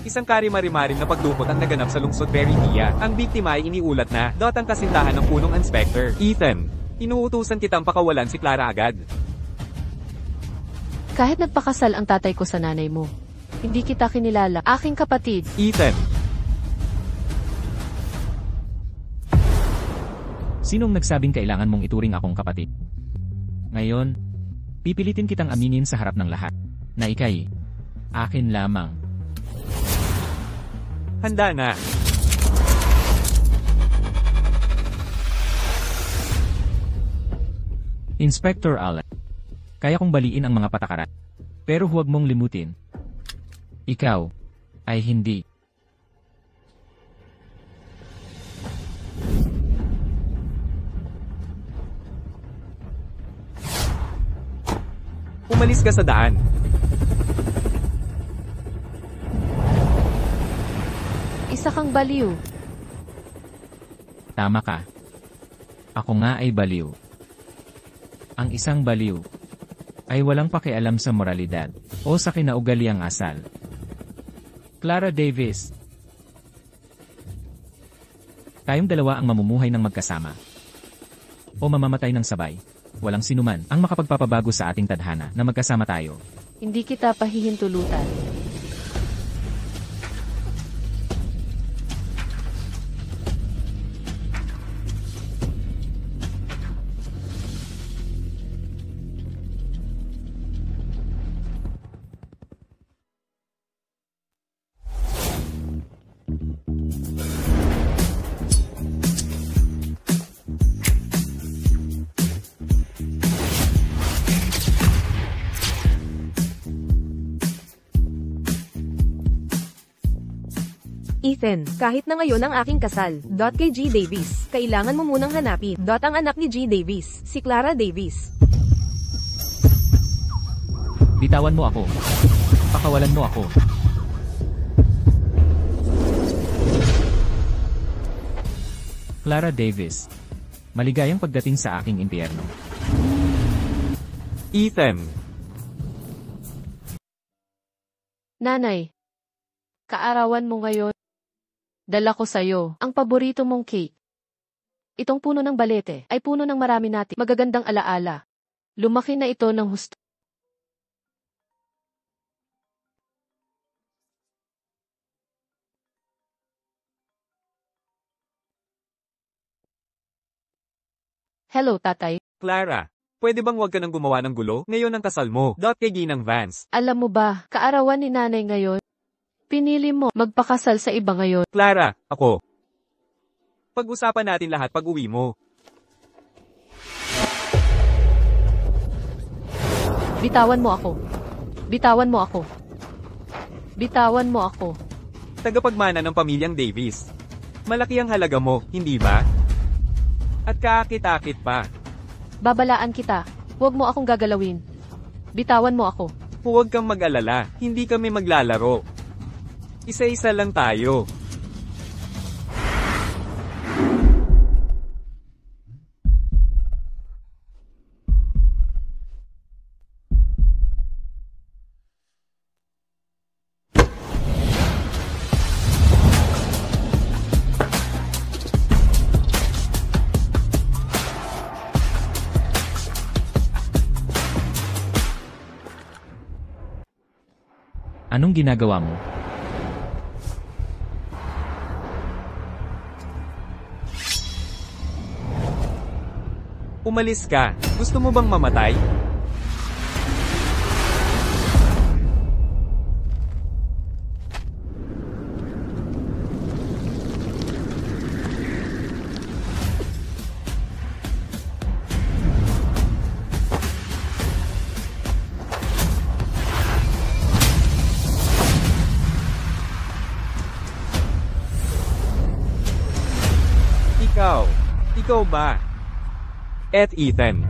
Isang karimari-marim na pagdukot ang naganap sa lungsod Veritia. Ang biktima ay iniulat na, ang kasintahan ng punong inspector. Ethan, inuutusan kitang pakawalan si Clara agad. Kahit nagpakasal ang tatay ko sa nanay mo, hindi kita kinilala, aking kapatid. Ethan. Sinong nagsabing kailangan mong ituring akong kapatid? Ngayon, pipilitin kitang aminin sa harap ng lahat, na ika'y akin lamang. Handa na. Inspector Allen, kaya kong baliin ang mga patakaran. Pero huwag mong limutin. Ikaw ay hindi. Umalis ka sa daan. Isa kang baliw. Tama ka. Ako nga ay baliw. Ang isang baliw ay walang pakialam sa moralidad o sa kinaugaliang asal. Clara Davis. Tayong dalawa ang mamumuhay ng magkasama o mamamatay ng sabay. Walang sinuman ang makapagpapabago sa ating tadhana na magkasama tayo. Hindi kita pahihintulutan. Ethan, kahit na ngayon ang aking kasal. Kay G. Davis, kailangan mo munang hanapin. Ang anak ni G. Davis, si Clara Davis. Bitawan mo ako. Pakawalan mo ako. Clara Davis. Maligayang pagdating sa aking impyerno. Ethan. Nanay, kaarawan mo ngayon. Dala ko sa'yo ang paborito mong cake. Itong puno ng balete ay puno ng marami nating magagandang alaala. Lumaki na ito ng husto. Hello, tatay. Clara, pwede bang huwag ka nang gumawa ng gulo? Ngayon ang kasal mo. Kay Ginang Vance. Alam mo ba, kaarawan ni nanay ngayon? Pinili mo magpakasal sa iba ngayon. Clara, ako. Pag-usapan natin lahat pag uwi mo. Bitawan mo ako. Bitawan mo ako. Bitawan mo ako. Tagapagmana ng pamilyang Davis. Malaki ang halaga mo, hindi ba? At kaakit-akit pa. Babalaan kita. Huwag mo akong gagalawin. Bitawan mo ako. Huwag kang mag-alala, hindi kami maglalaro. Isa-isa lang tayo. Anong ginagawa mo? Umalis ka. Gusto mo bang mamatay? Ikaw ba? Et Ethan.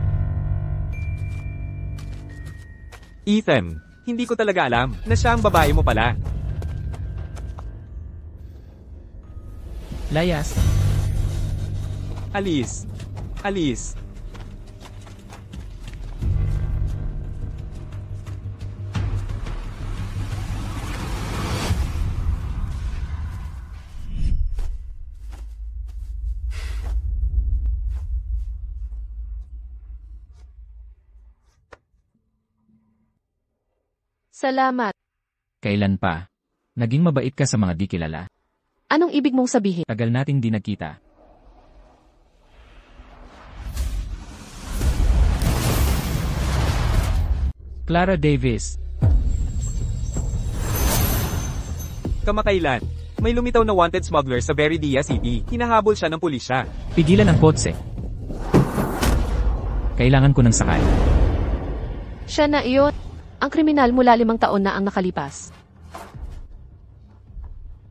Ethan, hindi ko talaga alam na siya ang babae mo pala. Layas. Alis. Alis. Salamat. Kailan pa? Naging mabait ka sa mga di kilala. Anong ibig mong sabihin? Tagal nating di nagkita. Clara Davis. Kamakailan, may lumitaw na wanted smuggler sa Veridia City. Hinahabol siya ng pulisya. Pigilan ang kotse. Kailangan ko ng sakay. Siya na iyon. Ang kriminal mula 5 taon na ang nakalipas.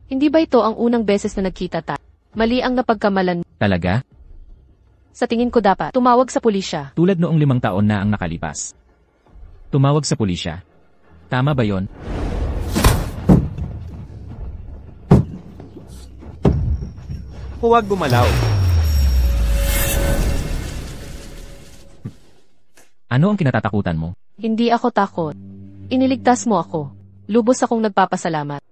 Hindi ba ito ang unang beses na nagkita tayo? Mali ang napagkamalan. Talaga? Sa tingin ko dapat tumawag sa pulisya. Tulad noong 5 taon na ang nakalipas. Tumawag sa pulisya. Tama ba yon? Huwag gumalaw. Ano ang kinatatakutan mo? Hindi ako takot. Iniligtas mo ako. Lubos akong nagpapasalamat.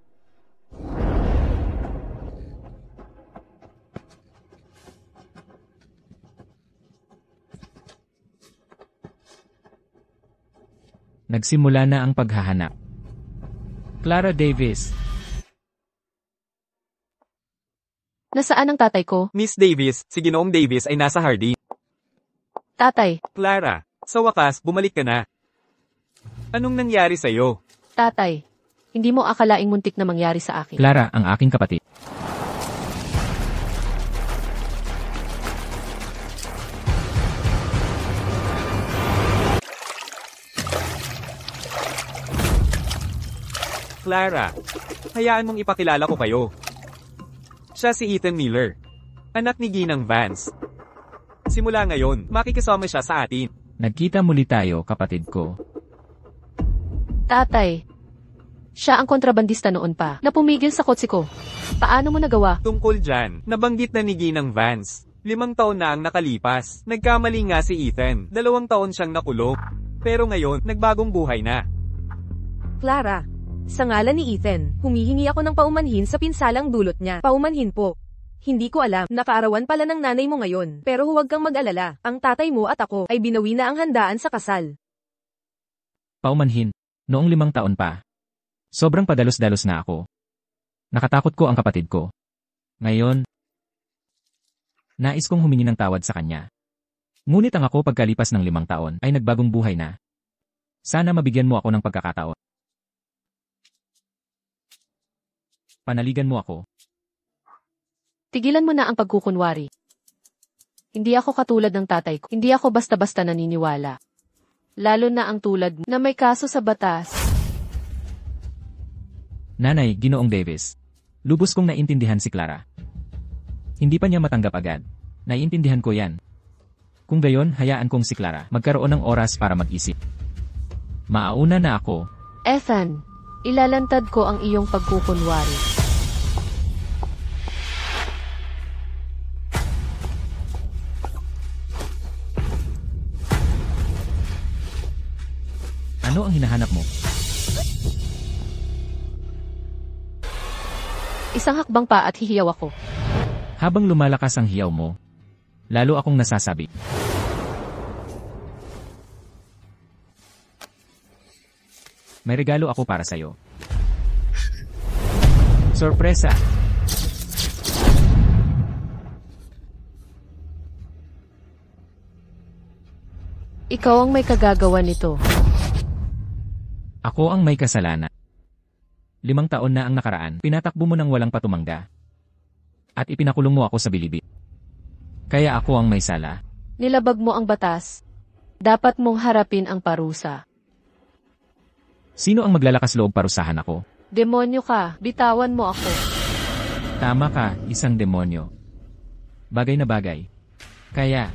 Nagsimula na ang paghahanap. Clara Davis. Nasaan ang tatay ko? Miss Davis, si Ginoong Davis ay nasa Hardy. Tatay, Clara, sa wakas, bumalik ka na. Anong nangyari sa'yo? tatay. Hindi mo akalaing muntik na mangyari sa akin. Clara, ang aking kapatid. Clara, hayaan mong ipakilala ko kayo. Siya si Ethan Miller, anak ni Ginang Vance. Simula ngayon, makikisama siya sa atin. Nagkita muli tayo, kapatid ko. Tatay. Siya ang kontrabandista noon pa, na pumigil sa kotse ko. Paano mo nagawa? Tungkol dyan, nabanggit na ni Ginang Vance. 5 taon na ang nakalipas. Nagkamali nga si Ethan, 2 taon siyang nakulong. Pero ngayon, nagbagong buhay na. Clara. Sa ngalan ni Ethan, humihingi ako ng paumanhin sa pinsalang dulot niya. Paumanhin po. Hindi ko alam, nakaarawan pala ng nanay mo ngayon. Pero huwag kang mag-alala, ang tatay mo at ako ay binawi na ang handaan sa kasal. Paumanhin. Noong 5 taon pa. Sobrang padalos-dalos na ako. Nakatakot ko ang kapatid ko. Ngayon, nais kong humingi ng tawad sa kanya. Ngunit ang ako pagkalipas ng 5 taon ay nagbagong buhay na. Sana mabigyan mo ako ng pagkakataon. Panaligan mo ako. Tigilan mo na ang pagkukunwari. Hindi ako katulad ng tatay ko. Hindi ako basta-basta naniniwala. Lalo na ang tulad mo na may kaso sa batas. Nanay, Ginoong Davis. Lubos kong naintindihan si Clara. Hindi pa niya matanggap agad. Naiintindihan ko yan. Kung gayon, hayaan kong si Clara magkaroon ng oras para mag-isip. Maauna na ako. Ethan, ilalantad ko ang iyong pagkukunwari. Ano ang hinahanap mo? Isang hakbang pa at hihiyaw ako. Habang lumalakas ang hiyaw mo, lalo akong nasasabi. May regalo ako para sa'yo. Sorpresa! Ikaw ang may kagagawa nito. Ako ang may kasalanan. 5 taon na ang nakaraan, pinatakbo mo ng walang patumangga. At ipinakulong mo ako sa bilibid. Kaya ako ang may sala. Nilabag mo ang batas. Dapat mong harapin ang parusa. Sino ang maglalakas loob parusahan ako? Demonyo ka, bitawan mo ako. Tama ka, isang demonyo. Bagay na bagay. Kaya,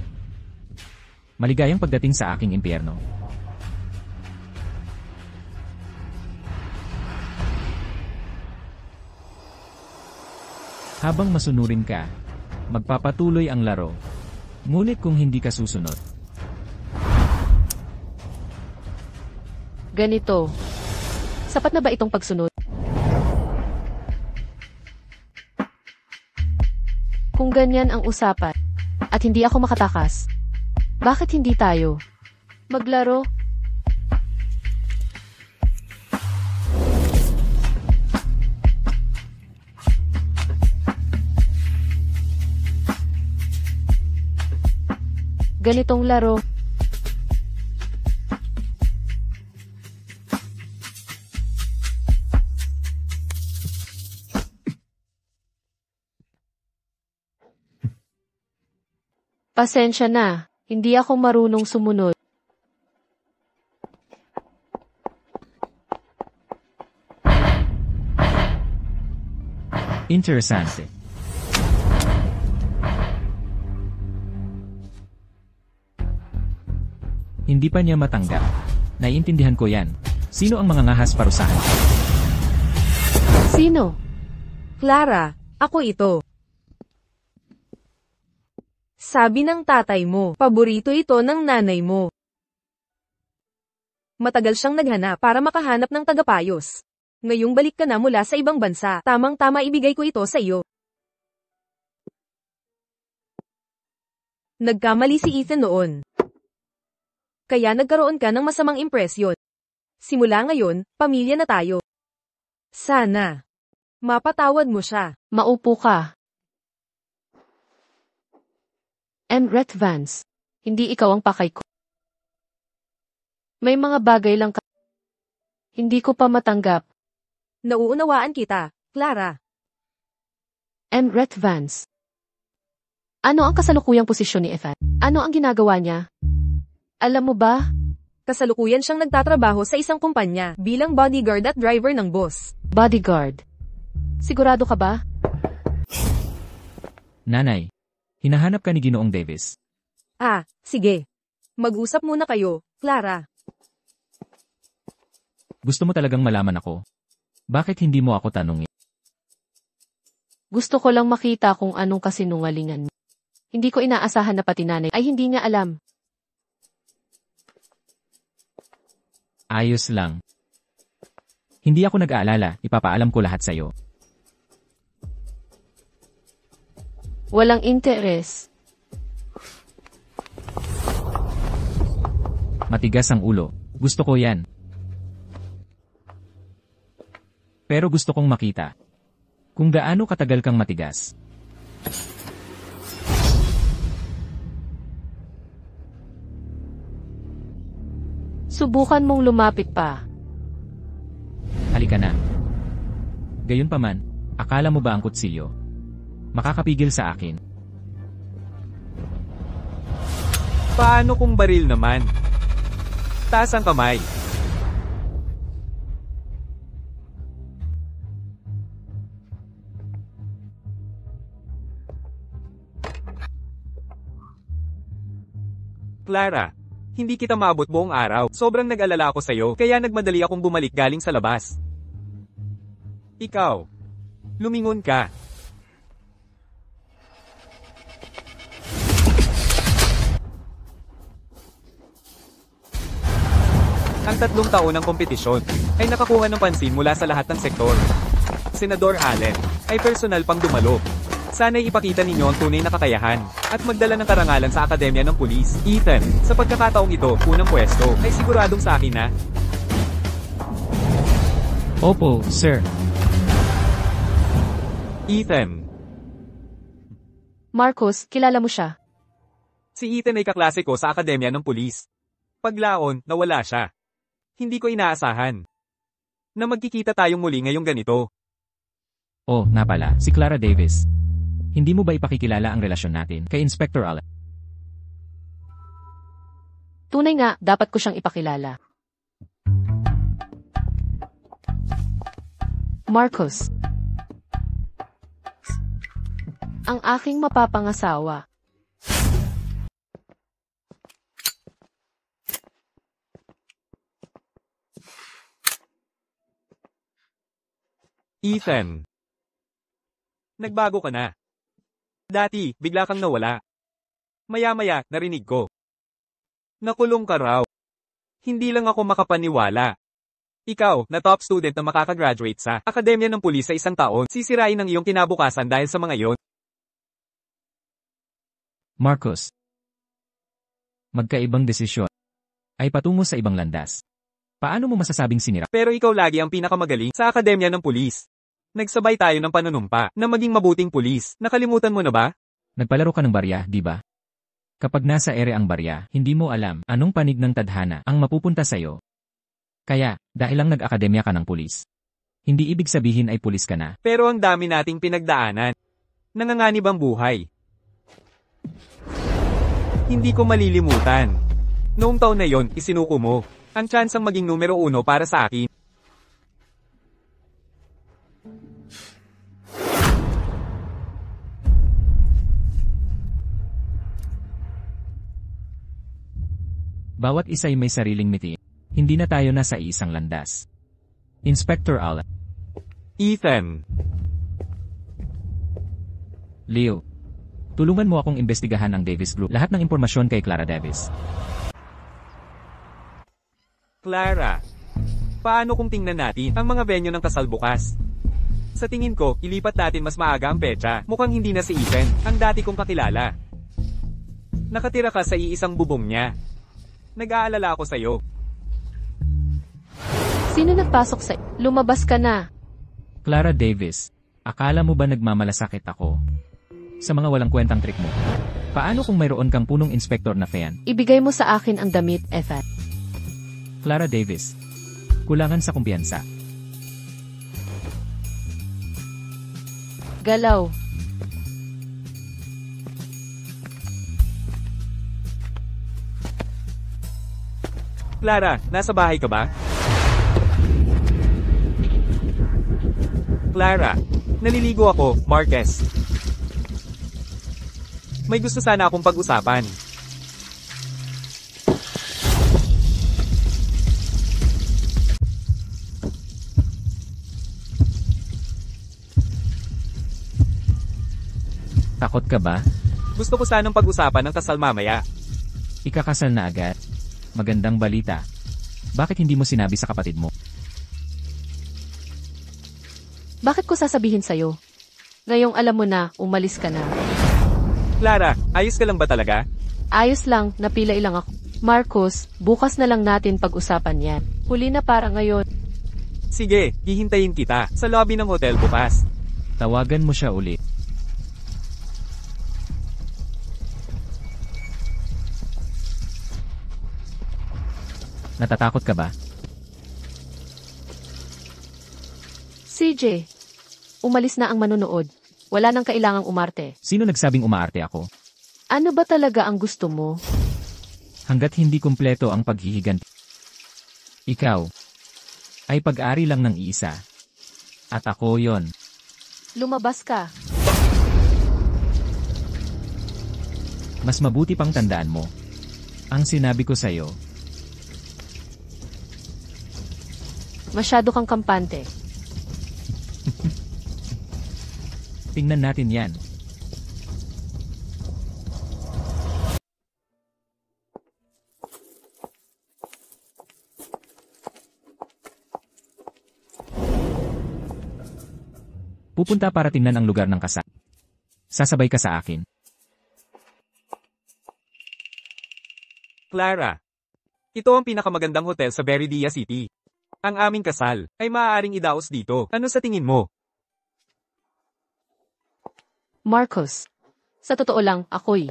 maligayang pagdating sa aking impyerno. Habang masunurin ka, magpapatuloy ang laro. Ngunit kung hindi ka susunod, Ganito. Sapat na ba itong pagsunod? Kung ganyan ang usapan, at hindi ako makatakas, bakit hindi tayo maglaro? Ganitong laro. Pasensya na, hindi ako marunong sumunod. Interesante. Hindi pa niya matanggap. Naiintindihan ko yan. Sino ang mga ngahas parusahan? Sino? Clara, ako ito. Sabi ng tatay mo, paborito ito ng nanay mo. Matagal siyang naghanap para makahanap ng tagapayos. Ngayong balik ka na mula sa ibang bansa, tamang-tama ibigay ko ito sa iyo. Nagkamali si Ethan noon. Kaya nagkaroon ka ng masamang impresyon. Simula ngayon, pamilya na tayo. Sana. Mapatawad mo siya. Maupo ka. Red Vance. Hindi ikaw ang pakay ko. May mga bagay lang ka. Hindi ko pa matanggap. Nauunawaan kita, Clara. Red Vance. Ano ang kasalukuyang posisyon ni Ethan? Ano ang ginagawa niya? Alam mo ba? Kasalukuyan siyang nagtatrabaho sa isang kumpanya bilang bodyguard at driver ng boss. Bodyguard. Sigurado ka ba? Nanay, hinahanap ka ni Ginoong Davis. Sige. Mag-usap muna kayo, Clara. Gusto mo talagang malaman ako? Bakit hindi mo ako tanungin? Gusto ko lang makita kung anong kasinungalingan mo. Hindi ko inaasahan na pati nanay ay hindi niya alam. Ayos lang. Hindi ako nag-aalala, ipapaalam ko lahat sa'yo. Walang interes. Matigas ang ulo. Gusto ko yan. Pero gusto kong makita kung gaano katagal kang matigas. Subukan mong lumapit pa. Halika na. Gayunpaman, akala mo ba ang kutsilyo makakapigil sa akin? Paano kung baril naman? Taas ang kamay. Clara, hindi kita maabot buong araw. Sobrang nag-alala ako sa'yo, kaya nagmadali akong bumalik galing sa labas. Ikaw, lumingon ka. Ang 3 taon ng kompetisyon ay nakakuha ng pansin mula sa lahat ng sektor. Senador Allen ay personal pang dumalo. Sana'y ipakita ninyo ang tunay na kakayahan at magdala ng karangalan sa Akademya ng Pulis. Ethan, sa pagkakataong ito, unang pwesto, ay siguradong sa akin na. Opo, sir. Ethan. Marcos, kilala mo siya. Si Ethan ay kaklase ko sa Akademya ng Pulis. Paglaon, nawala siya. Hindi ko inaasahan na magkikita tayong muli ngayong ganito. Oh, na pala, si Clara Davis. Hindi mo ba ipakikilala ang relasyon natin kay Inspector Allen? Tunay nga, dapat ko siyang ipakilala. Marcos. Ang aking mapapangasawa. Ethan. Nagbago ka na. Dati, bigla kang nawala. Maya-maya, narinig ko. Nakulong ka raw. Hindi lang ako makapaniwala. Ikaw, na top student na makakagraduate sa Akademya ng Pulis sa 1 taon, sisirain ang iyong kinabukasan dahil sa mga iyon. Marcos. Magkaibang desisyon ay patungo sa ibang landas. Paano mo masasabing sinira? Pero ikaw lagi ang pinakamagaling sa Akademya ng Pulis. Nagsabay tayo ng panunumpa na maging mabuting pulis. Nakalimutan mo na ba? Nagpalaro ka ng barya, di ba? Kapag nasa ere ang barya, hindi mo alam anong panig ng tadhana ang mapupunta sa'yo. Kaya, dahil lang nag-akademya ka ng pulis, hindi ibig sabihin ay pulis ka na. Pero ang dami nating pinagdaanan. Nanganganib ang buhay. Hindi ko malilimutan. Noong taon na yon, isinuko mo. Ang tsansang maging numero 1 para sa akin. Bawat isa'y may sariling miti. Hindi na tayo nasa isang landas. Inspector Allen. Ethan. Leo. Tulungan mo akong imbestigahan ang Davis Group. Lahat ng impormasyon kay Clara Davis. Clara. Paano kung tingnan natin ang mga venue ng kasal bukas? Sa tingin ko, ilipat natin mas maaga ang petsa. Mukhang hindi na si Ethan, ang dati kong kakilala. Nakatira ka sa iisang bubong niya. Nag-aalala ako sa'yo. Sino nagpasok sa... Lumabas ka na. Clara Davis, akala mo ba nagmamalasakit ako? Sa mga walang kwentang trick mo. Paano kung mayroon kang punong inspektor na fan? Ibigay mo sa akin ang damit, Ethan. Clara Davis, kulangan sa kumpiyansa. Galaw. Clara, nasa bahay ka ba? Clara, naliligo ako, Marquez. May gusto sana akong pag-usapan. Takot ka ba? Gusto ko sanang pag-usapan ng kasal mamaya. Ikakasal na agad. Magandang balita. Bakit hindi mo sinabi sa kapatid mo? Bakit ko sasabihin sa'yo? Ngayong alam mo na, umalis ka na. Clara, ayos ka lang ba talaga? Ayos lang, napila ilang ako. Marcos, bukas na lang natin pag-usapan yan. Huli na para ngayon. Sige, hihintayin kita sa lobby ng hotel bukas. Tawagan mo siya uli. Natatakot ka ba? CJ, umalis na ang manonood. Wala nang kailangang umarte. Sino nagsabing umaarte ako? Ano ba talaga ang gusto mo? Hanggat hindi kumpleto ang paghihiganti. Ikaw ay pag-ari lang ng isa. At ako yon. Lumabas ka. Mas mabuti pang tandaan mo. Ang sinabi ko sa'yo. Masyado kang kampante. Tingnan natin yan. Pupunta para tingnan ang lugar ng kasal. Sasabay ka sa akin. Clara, ito ang pinakamagandang hotel sa Veridia City. Ang aming kasal ay maaaring idaos dito. Ano sa tingin mo? Marcos, sa totoo lang, ako'y...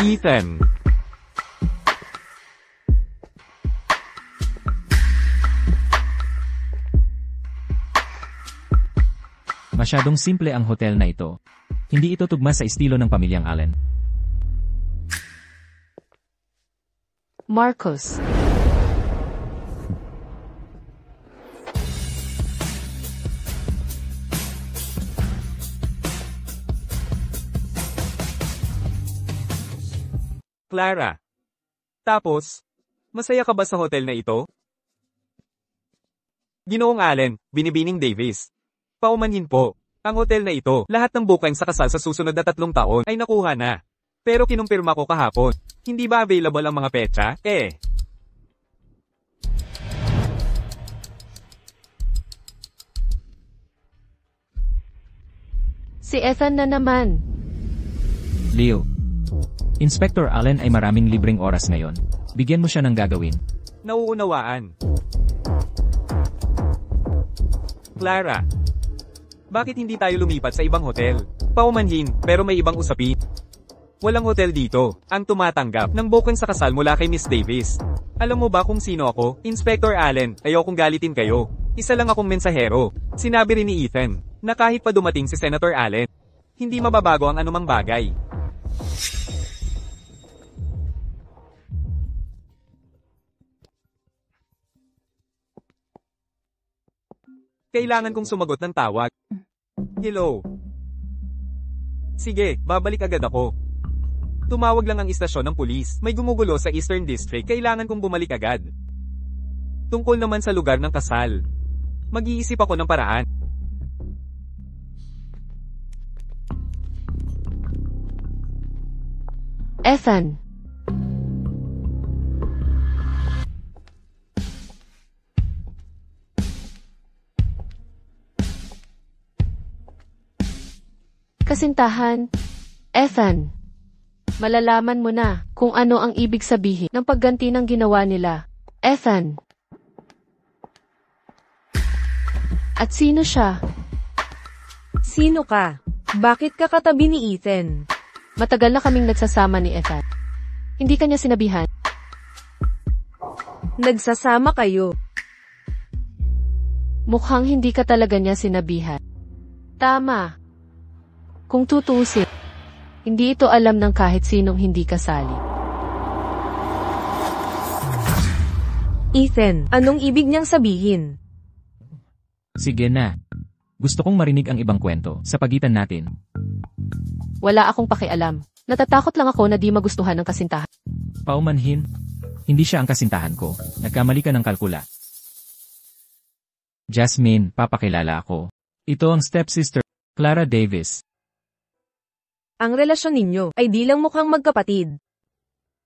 Ethan. Masyadong simple ang hotel na ito. Hindi ito tugma sa estilo ng pamilyang Allen. Marcos. Clara. Tapos, masaya ka ba sa hotel na ito? Ginoong Allen, Binibining Davis. Paumanhin po, ang hotel na ito, lahat ng booking sa kasal sa susunod na 3 taon ay nakuha na. Pero kinumpirma ko kahapon, hindi ba available ang mga petsa? Si Ethan na naman. Leo. Inspector Allen ay maraming libreng oras ngayon. Bigyan mo siya ng gagawin. Nauunawaan. Clara, bakit hindi tayo lumipat sa ibang hotel? Paumanhin, pero may ibang usapin. Walang hotel dito, ang tumatanggap ng booking sa kasal mula kay Miss Davis. Alam mo ba kung sino ako? Inspector Allen, ayokong galitin kayo. Isa lang akong mensahero. Sinabi rin ni Ethan, na kahit pa dumating si Senator Allen, hindi mababago ang anumang bagay. Kailangan kong sumagot ng tawag. Hello. Sige, babalik agad ako. Tumawag lang ang istasyon ng pulis. May gumugulo sa Eastern District. Kailangan kong bumalik agad. Tungkol naman sa lugar ng kasal. Mag-iisip ako ng paraan. Ethan. Kasintahan. Ethan. Malalaman mo na kung ano ang ibig sabihin ng pagganti ng ginawa nila. Ethan. At sino siya? Sino ka? Bakit ka katabi ni Ethan? Matagal na kaming nagsasama ni Ethan. Hindi kanya sinabihan. Nagsasama kayo. Mukhang hindi ka talaga niya sinabihan. Tama. Kung tutusin, hindi ito alam ng kahit sinong hindi kasali. Ethan, anong ibig niyang sabihin? Sige na. Gusto kong marinig ang ibang kwento sa pagitan natin. Wala akong pakialam. Natatakot lang ako na di magustuhan ng kasintahan. Paumanhin, hindi siya ang kasintahan ko. Nagkamali ka ng kalkula. Jasmine, papakilala ako. Ito ang stepsister, Clara Davis. Ang relasyon ninyo ay di lang mukhang magkapatid.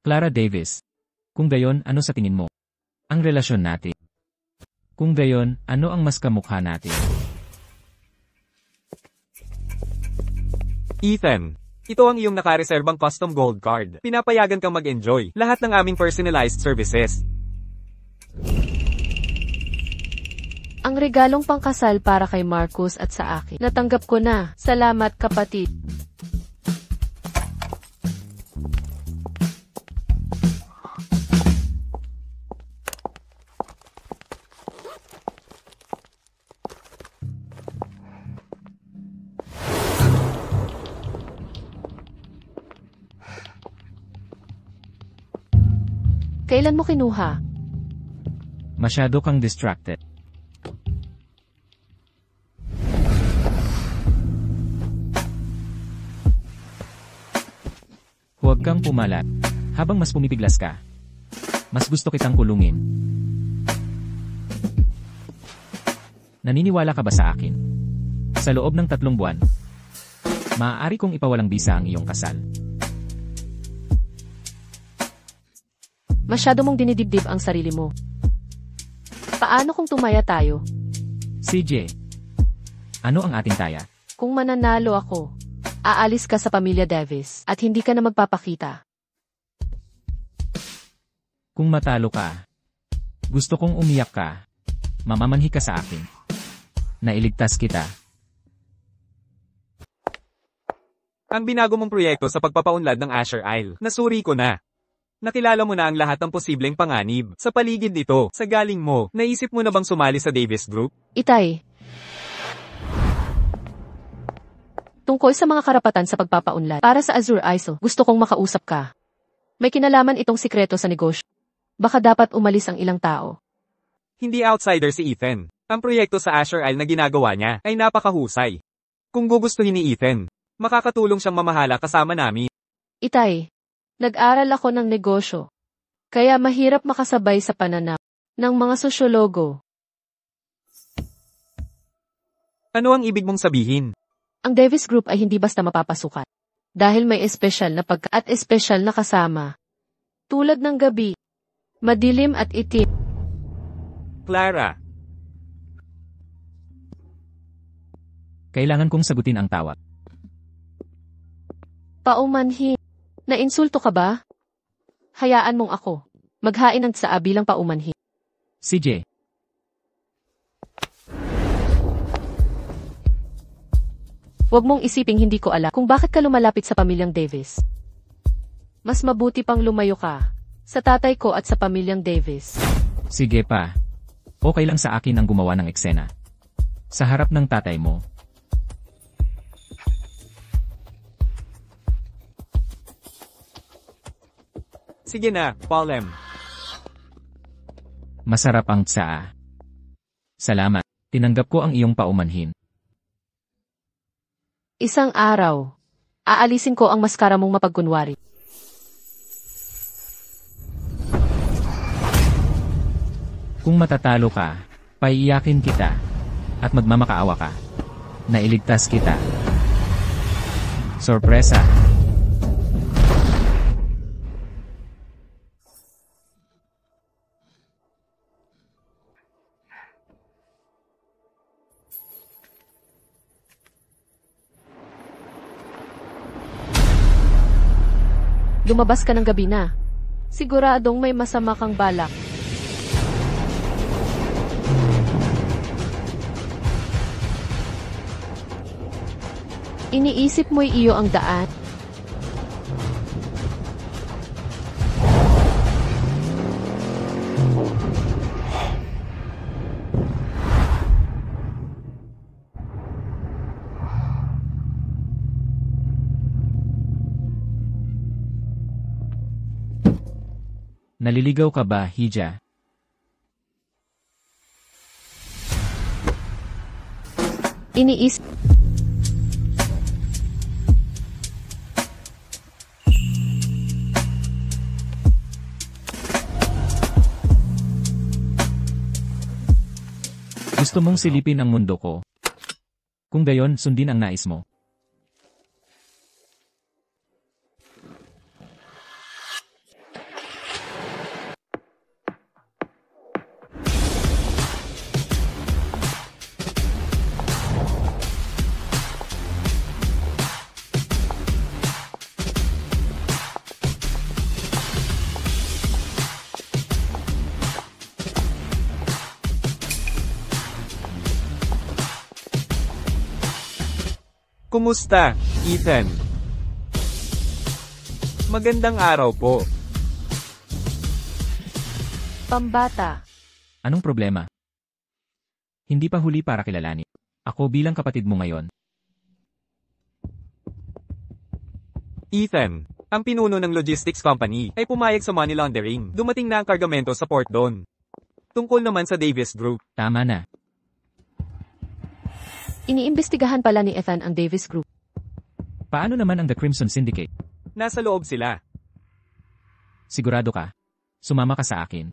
Clara Davis. Kung gayon, ano sa tingin mo? Ang relasyon natin. Kung gayon, ano ang mas kamukha natin? Ethan, ito ang iyong nakareserbang custom gold card. Pinapayagan kang mag-enjoy lahat ng aming personalized services. Ang regalong pangkasal para kay Marcus at sa akin. Natanggap ko na. Salamat, kapatid. Kailan mo kinuha? Masyado kang distracted. Huwag kang pumalat. Habang mas pumipiglas ka, mas gusto kitang kulungin. Naniniwala ka ba sa akin? Sa loob ng 3 buwan, maaari kong ipawalang bisa ang iyong kasal. Masyado mong dinidibdib ang sarili mo. Paano kung tumaya tayo? CJ, ano ang ating taya? Kung mananalo ako, aalis ka sa pamilya Davis at hindi ka na magpapakita. Kung matalo ka, gusto kong umiyak ka, mamamanhi ka sa akin. Nailigtas kita. Ang binago mong proyekto sa pagpapaunlad ng Asher Isle, nasuri ko na. Nakilala mo na ang lahat ng posibleng panganib. Sa paligid nito, sa galing mo, naisip mo na bang sumali sa Davis Group? Itay. Tungkol sa mga karapatan sa pagpapaunlad, para sa Azure Isle, gusto kong makausap ka. May kinalaman itong sikreto sa negosyo. Baka dapat umalis ang ilang tao. Hindi outsider si Ethan. Ang proyekto sa Asher Isle na ginagawa niya ay napakahusay. Kung gugustuhin ni Ethan, makakatulong siyang mamahala kasama namin. Itay. Nag-aral ako ng negosyo. Kaya mahirap makasabay sa pananaw ng mga sosyologo. Ano ang ibig mong sabihin? Ang Davis Group ay hindi basta mapapasukan. Dahil may espesyal na at espesyal na kasama. Tulad ng gabi. Madilim at itim. Clara. Kailangan kong sagutin ang tawag. Paumanhin. Nainsulto ka ba? Hayaan mong ako. Maghain ng tsaa bilang paumanhin. CJ. Huwag mong isiping hindi ko alam kung bakit ka lumalapit sa pamilyang Davis. Mas mabuti pang lumayo ka sa tatay ko at sa pamilyang Davis. Sige pa. Okay lang sa akin ang gumawa ng eksena. Sa harap ng tatay mo. Sige na, Paul M. Masarap ang tsaa. Salamat. Tinanggap ko ang iyong paumanhin. Isang araw, aalisin ko ang maskara mong mapagkunwari. Kung matatalo ka, paiiyakin kita. At magmamakaawa ka. Nailigtas kita. Sorpresa. Lumabas ka ng gabi na. Siguradong may masama kang balak. Iniisip mo'y iyo ang daan. Naliligaw ka ba, Hija? Iniisip. Gusto mong silipin ang mundo ko. Kung gayon, sundin ang nais mo. Kumusta, Ethan? Magandang araw po. Pambata. Anong problema? Hindi pa huli para kilalanin. Ako bilang kapatid mo ngayon. Ethan, ang pinuno ng logistics company ay pumayag sa money laundering. Dumating na ang kargamento sa port doon. Tungkol naman sa Davis Group. Tama na. Iniimbestigahan pala ni Ethan ang Davis Group. Paano naman ang The Crimson Syndicate? Nasa loob sila. Sigurado ka? Sumama ka sa akin.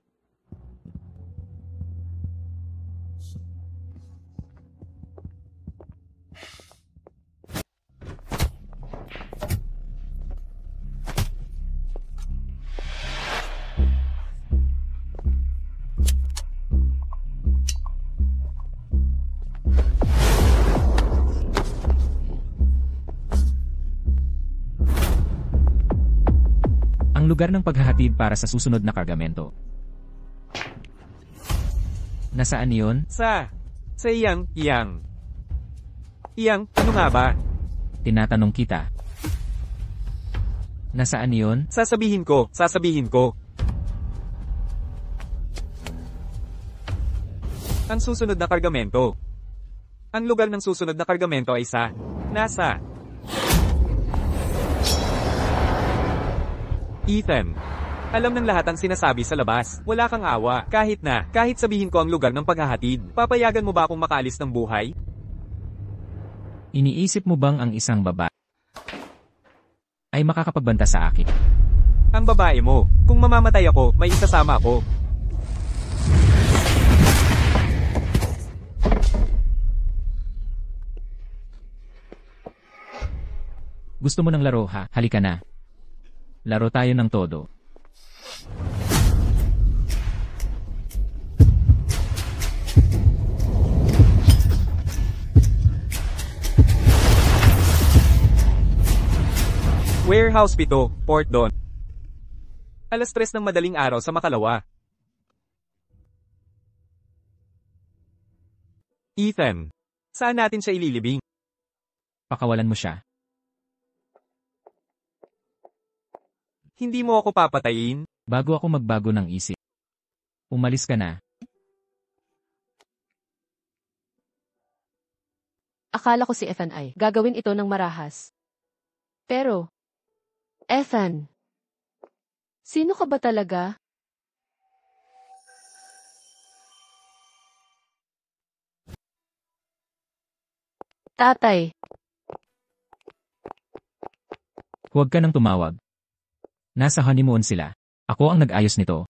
Ang lugar ng paghahatid para sa susunod na kargamento. Nasaan iyon? Sa iyang. Iyang, ano nga ba? Tinatanong kita. Nasaan iyon? Sasabihin ko. Ang susunod na kargamento. Ang lugar ng susunod na kargamento ay nasa. Ethan, alam ng lahat ang sinasabi sa labas. Wala kang awa. Kahit sabihin ko ang lugar ng paghahatid. Papayagan mo ba akong makaalis ng buhay? Iniisip mo bang ang isang babae ay makakapagbanta sa akin? Ang babae mo. Kung mamamatay ako, may isasama ako. Gusto mo ng laro ha? Halika na. Laro tayo ng todo. Warehouse 7, Port Don. 3:00 ng madaling araw sa Makalawa. Ethan, saan natin siya ililibing? Pakawalan mo siya. Hindi mo ako papatayin? Bago ako magbago ng isip. Umalis ka na. Akala ko si Ethan ay gagawin ito ng marahas. Pero, Ethan, sino ka ba talaga? Tatay, Huwag ka nang tumawag. Nasa honeymoon sila. Ako ang nag-ayos nito.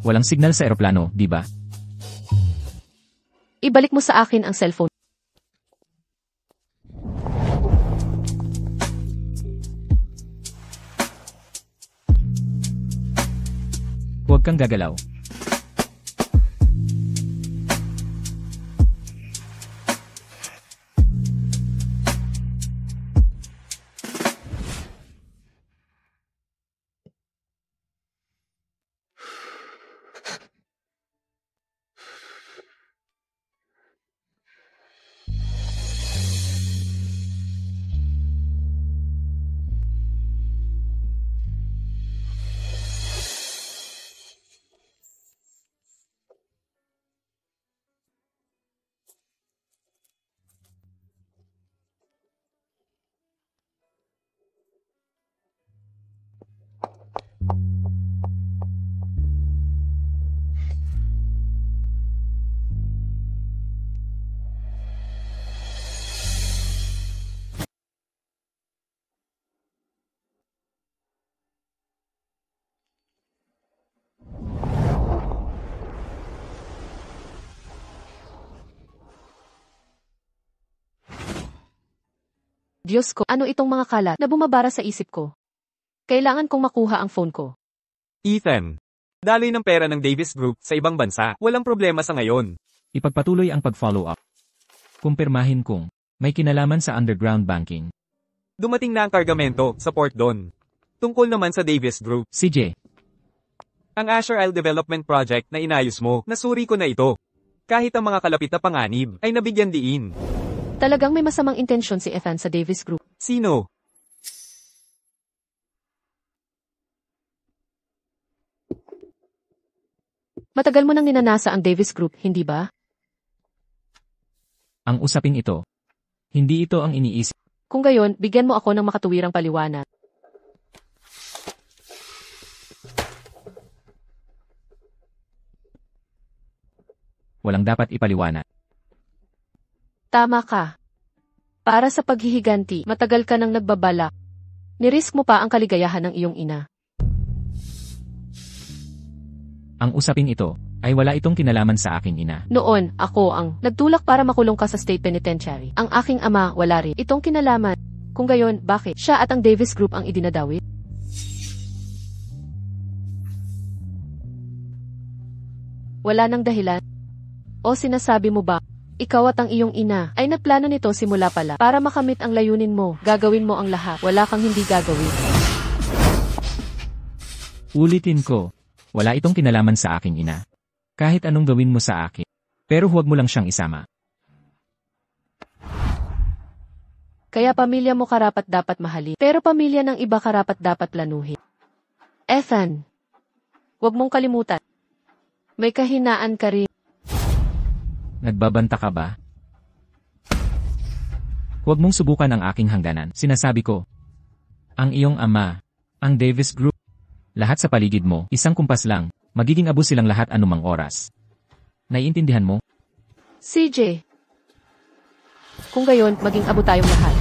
Walang signal sa eroplano, di ba? ibalik mo sa akin ang cellphone. Huwag kang gagalaw. Diyos ko, ano itong mga kalat na bumabara sa isip ko? Kailangan kong makuha ang phone ko. Ethan, daloy ng pera ng Davis Group sa ibang bansa. Walang problema sa ngayon. Ipagpatuloy ang pag-follow up. Kumpirmahin kung may kinalaman sa underground banking. Dumating na ang kargamento sa port doon. Tungkol naman sa Davis Group. CJ, Ang Asher Isle Development Project na inayos mo, nasuri ko na ito. Kahit ang mga kalapit na panganib ay nabigyan diin. Talagang may masamang intensyon si Ethan sa Davis Group. Sino? Matagal mo nang ninanasa ang Davis Group, hindi ba? ang usaping ito. Hindi ito ang iniisip. Kung gayon, bigyan mo ako ng makatuwirang paliwanag. Walang dapat ipaliwanag. Tama ka. Para sa paghihiganti, matagal ka nang nagbabalak. Nirisk mo pa ang kaligayahan ng iyong ina. Ang usaping ito ay wala itong kinalaman sa aking ina. Noon, ako ang nagtulak para makulong ka sa state penitentiary. Ang aking ama, wala rin itong kinalaman. Kung gayon, bakit siya at ang Davis Group ang idinadawit? Wala nang dahilan. O sinasabi mo ba, ikaw at ang iyong ina ay nagplano nito simula pala para makamit ang layunin mo, gagawin mo ang lahat, wala kang hindi gagawin. Ulitin ko, wala itong kinalaman sa aking ina. Kahit anong gawin mo sa akin. Pero huwag mo lang siyang isama. Kaya pamilya mo karapat dapat mahalin, pero pamilya ng iba karapat dapat planuhin. Ethan, huwag mong kalimutan. May kahinaan ka rin. Nagbabanta ka ba? Huwag mong subukan ang aking hangganan. Sinasabi ko. Ang iyong ama, ang Davis Group. Lahat sa paligid mo, isang kumpas lang, magiging abo silang lahat anumang oras. Naiintindihan mo? CJ, kung gayon, maging abo tayong lahat.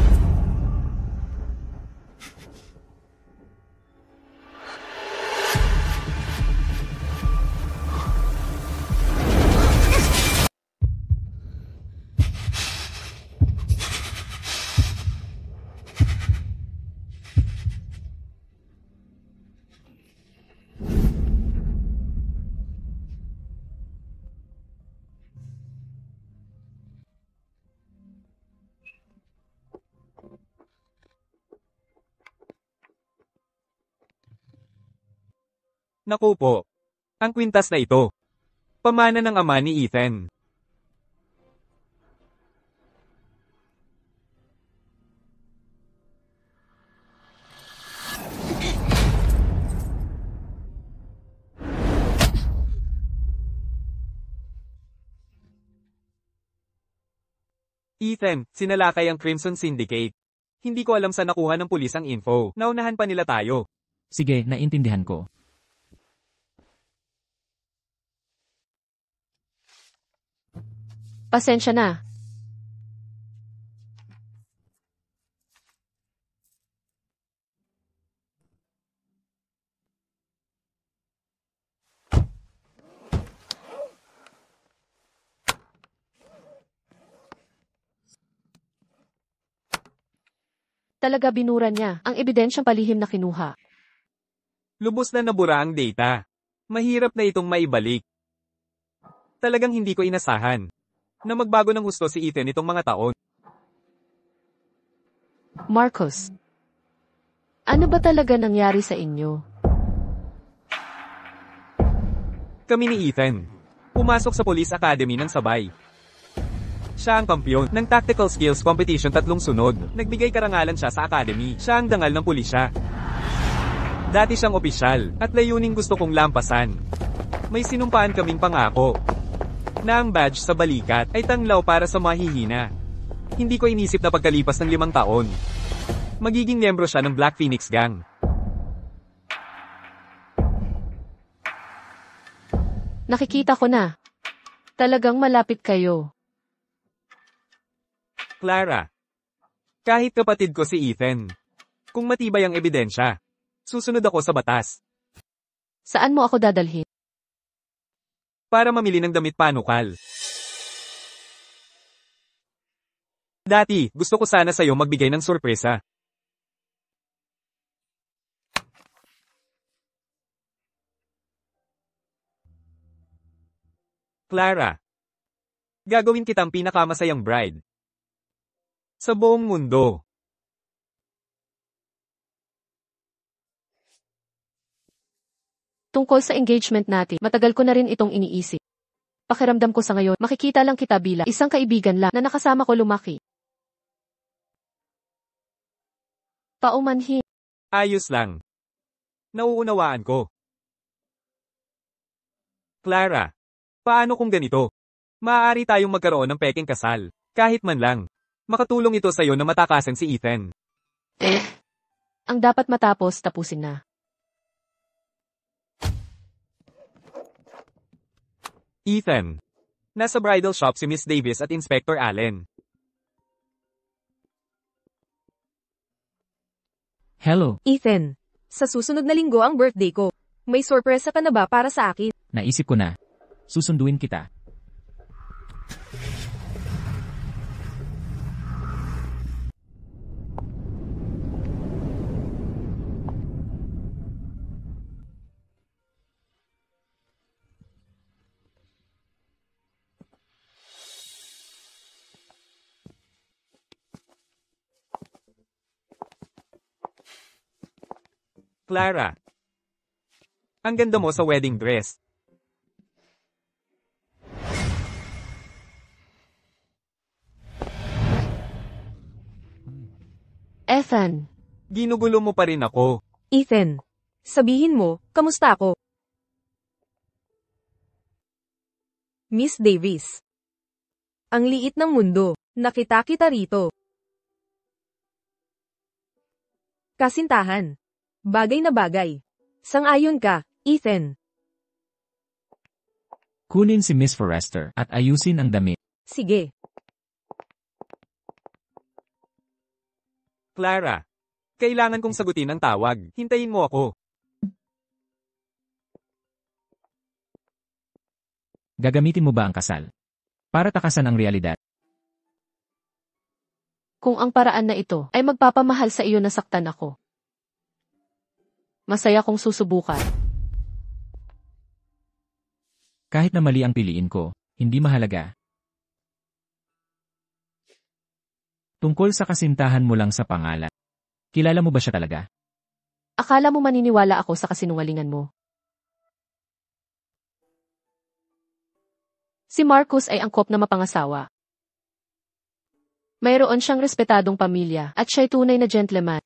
Naku po. Ang kwintas na ito. Pamana ng ama ni Ethan. Ethan, sinalakay ang Crimson Syndicate. Hindi ko alam saan nakuha ng pulis ang info. Naunahan pa nila tayo. Sige, naintindihan ko. Pasensya na. Talaga binura niya ang ebidensyang palihim na kinuha. Lubos na nabura ang data. Mahirap na itong maibalik. Talagang hindi ko inasahan na magbago ng husto si Ethan itong mga taon. Marcos, ano ba talaga nangyari sa inyo? Kami ni Ethan. Pumasok sa Police Academy ng sabay. Siya ang kampiyon ng Tactical Skills Competition 3 sunod. Nagbigay karangalan siya sa academy. Siya ang dangal ng pulisya. Dati siyang opisyal at layuning gusto kong lampasan. May sinumpaan kaming pangako na ang badge sa balikat ay tanglaw para sa mahihina. Hindi ko inisip na pagkalipas ng 5 taon, magiging miyembro siya ng Black Phoenix Gang. Nakikita ko na. Talagang malapit kayo. Clara. Kahit kapatid ko si Ethan. Kung matibay ang ebidensya, susunod ako sa batas. Saan mo ako dadalhin? Para mamili ng damit panukal. Dati, gusto ko sana sa'yo magbigay ng sorpresa. Clara. Gagawin kitang pinakamasayang bride sa buong mundo. Tungkol sa engagement natin, matagal ko na rin itong iniisip. Pakiramdam ko sa ngayon, makikita lang kita bilang isang kaibigan lang na nakasama ko lumaki. Paumanhin. Ayos lang. Nauunawaan ko. Clara, paano kung ganito? Maaari tayong magkaroon ng peking kasal, kahit man lang. Makatulong ito sa'yo na matakasan si Ethan. Ang dapat matapos, tapusin na. Ethan. Nasa bridal shop si Miss Davis at Inspector Allen. Hello, Ethan, sa susunod na linggo ang birthday ko. May sorpresa ka na ba para sa akin? naisip ko na. Susunduin kita. Clara. Ang ganda mo sa wedding dress. Ethan, Ginugulo mo pa rin ako. Ethan, sabihin mo, kamusta ako? Miss Davis. Ang liit ng mundo, nakita kita rito. Kasintahan. Bagay na bagay. Sang-ayon ka, Ethan. Kunin si Miss Forrester at ayusin ang damit. Sige. Clara. Kailangan kong sagutin ang tawag. Hintayin mo ako. Gagamitin mo ba ang kasal? Para takasan ang realidad. kung ang paraan na ito ay magpapamahal sa iyo na saktan ako, masaya kong susubukan. Kahit na mali ang piliin ko, hindi mahalaga. Tungkol sa kasintahan mo lang sa pangalan. Kilala mo ba siya talaga? Akala mo maniniwala ako sa kasinungalingan mo? Si Marcus ay angkop na mapangasawa. Mayroon siyang respetadong pamilya at siya'y tunay na gentleman.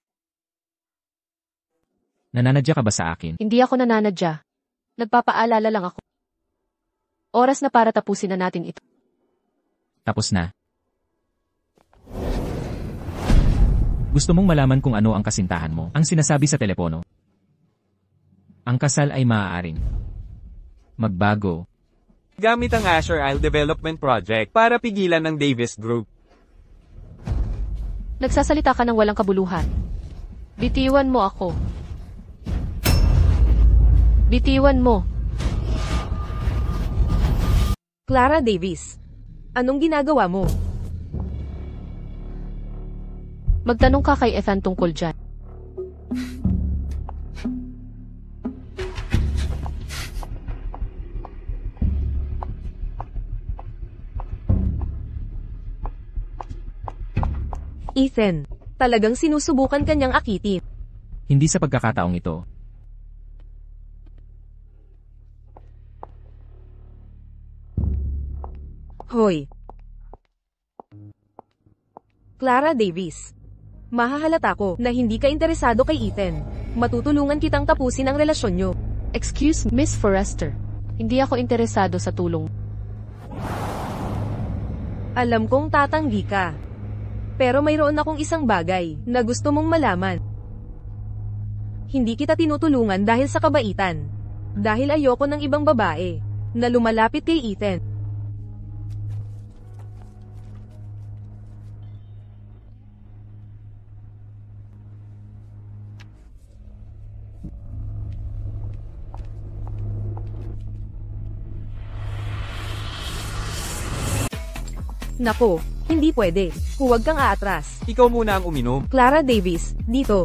Nananadya ka ba sa akin? Hindi ako nananadya. Nagpapaalala lang ako. Oras na para tapusin na natin ito. Tapos na. Gusto mong malaman kung ano ang kasintahan mo? Ang sinasabi sa telepono. Ang kasal ay maaaring magbago. Gamit ang Azure Isle Development Project para pigilan ng Davis Group. Nagsasalita ka ng walang kabuluhan. Bitiwan mo ako. Bitiwan mo. Clara Davis. Anong ginagawa mo? Magtanong ka kay Ethan tungkol dyan. Ethan, talagang sinusubukan kanyang akitin. Hindi sa pagkakataong ito. Hoy. Clara Davis. Mahahalata ko na hindi ka interesado kay Ethan. Matutulungan kitang tapusin ang relasyon nyo. Excuse me, Miss Forrester. Hindi ako interesado sa tulong. Alam kong tatanggi ka. Pero mayroon akong isang bagay na gusto mong malaman. Hindi kita tinutulungan dahil sa kabaitan. Dahil ayoko ng ibang babae na lumalapit kay Ethan. Nako, hindi pwede. Huwag kang aatras. Ikaw muna ang uminom. Clara Davis, dito.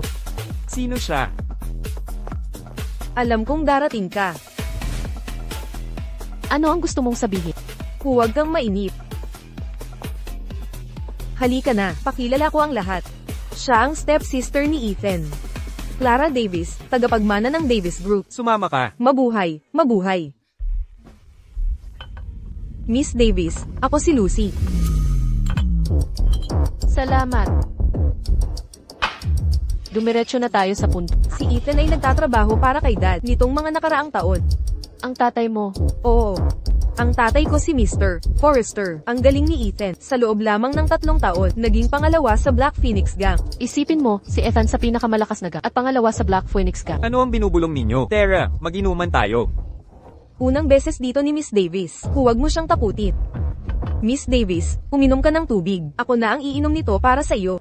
Sino siya? Alam kong darating ka. Ano ang gusto mong sabihin? Huwag kang mainip. Halika na, pakilala ko ang lahat. Siya ang stepsister ni Ethan. Clara Davis, tagapagmana ng Davis Group. Sumama ka. Mabuhay, mabuhay. Miss Davis, ako si Lucy. Salamat. Dumiretso na tayo sa punto. Si Ethan ay nagtatrabaho para kay Dad nitong mga nakaraang taon. Ang tatay mo. Oo. Ang tatay ko si Mr. Forrester. Ang galing ni Ethan. Sa loob lamang ng 3 taon, naging pangalawa sa Black Phoenix Gang. Isipin mo, si Ethan sa pinakamalakas na gang at pangalawa sa Black Phoenix Gang. Ano ang binubulong ninyo? Tara, mag-inuman tayo. Unang beses dito ni Miss Davis. Huwag mo siyang takutin. Miss Davis, uminom ka ng tubig. Ako na ang iinom nito para sa iyo.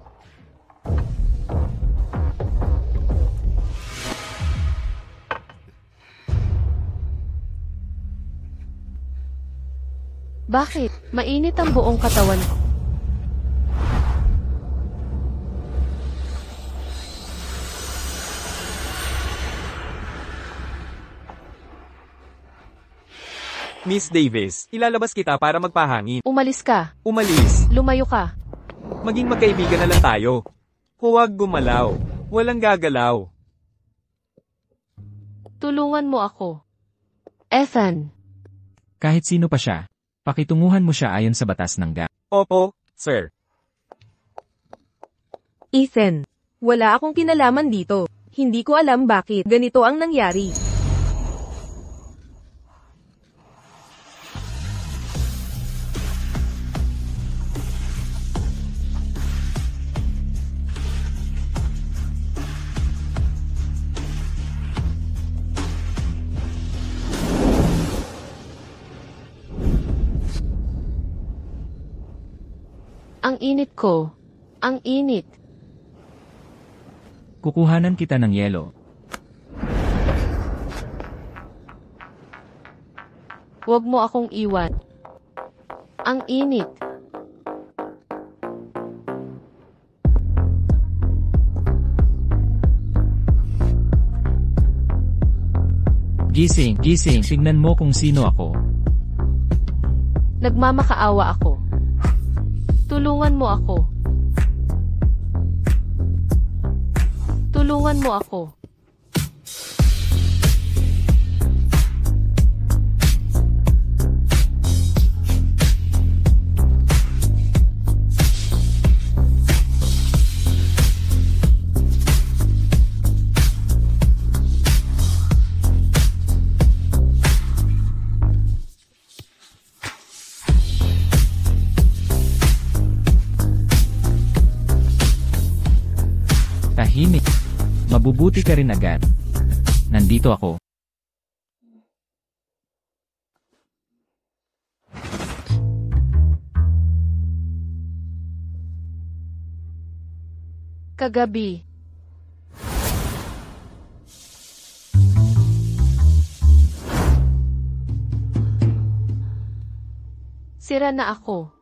Bakit? Mainit ang buong katawan ko. Miss Davis, ilalabas kita para magpahangin. Umalis ka. Umalis. Lumayo ka. Maging magkaibigan na lang tayo. Huwag gumalaw. Walang gagalaw. Tulungan mo ako. Ethan. Kahit sino pa siya, pakitunguhan mo siya ayon sa batas ng gang. Opo, sir. Ethan, wala akong kinalaman dito. Hindi ko alam bakit ganito ang nangyari. Ang init ko. Ang init. Kukuhanan kita ng yelo. Huwag mo akong iwan. Ang init. Gising, gising, tignan mo kung sino ako. Nagmamakaawa ako. Tulungan mo ako. Tulungan mo ako. Mabuti ka rin agad. Nandito ako. Kagabi. Sira na ako.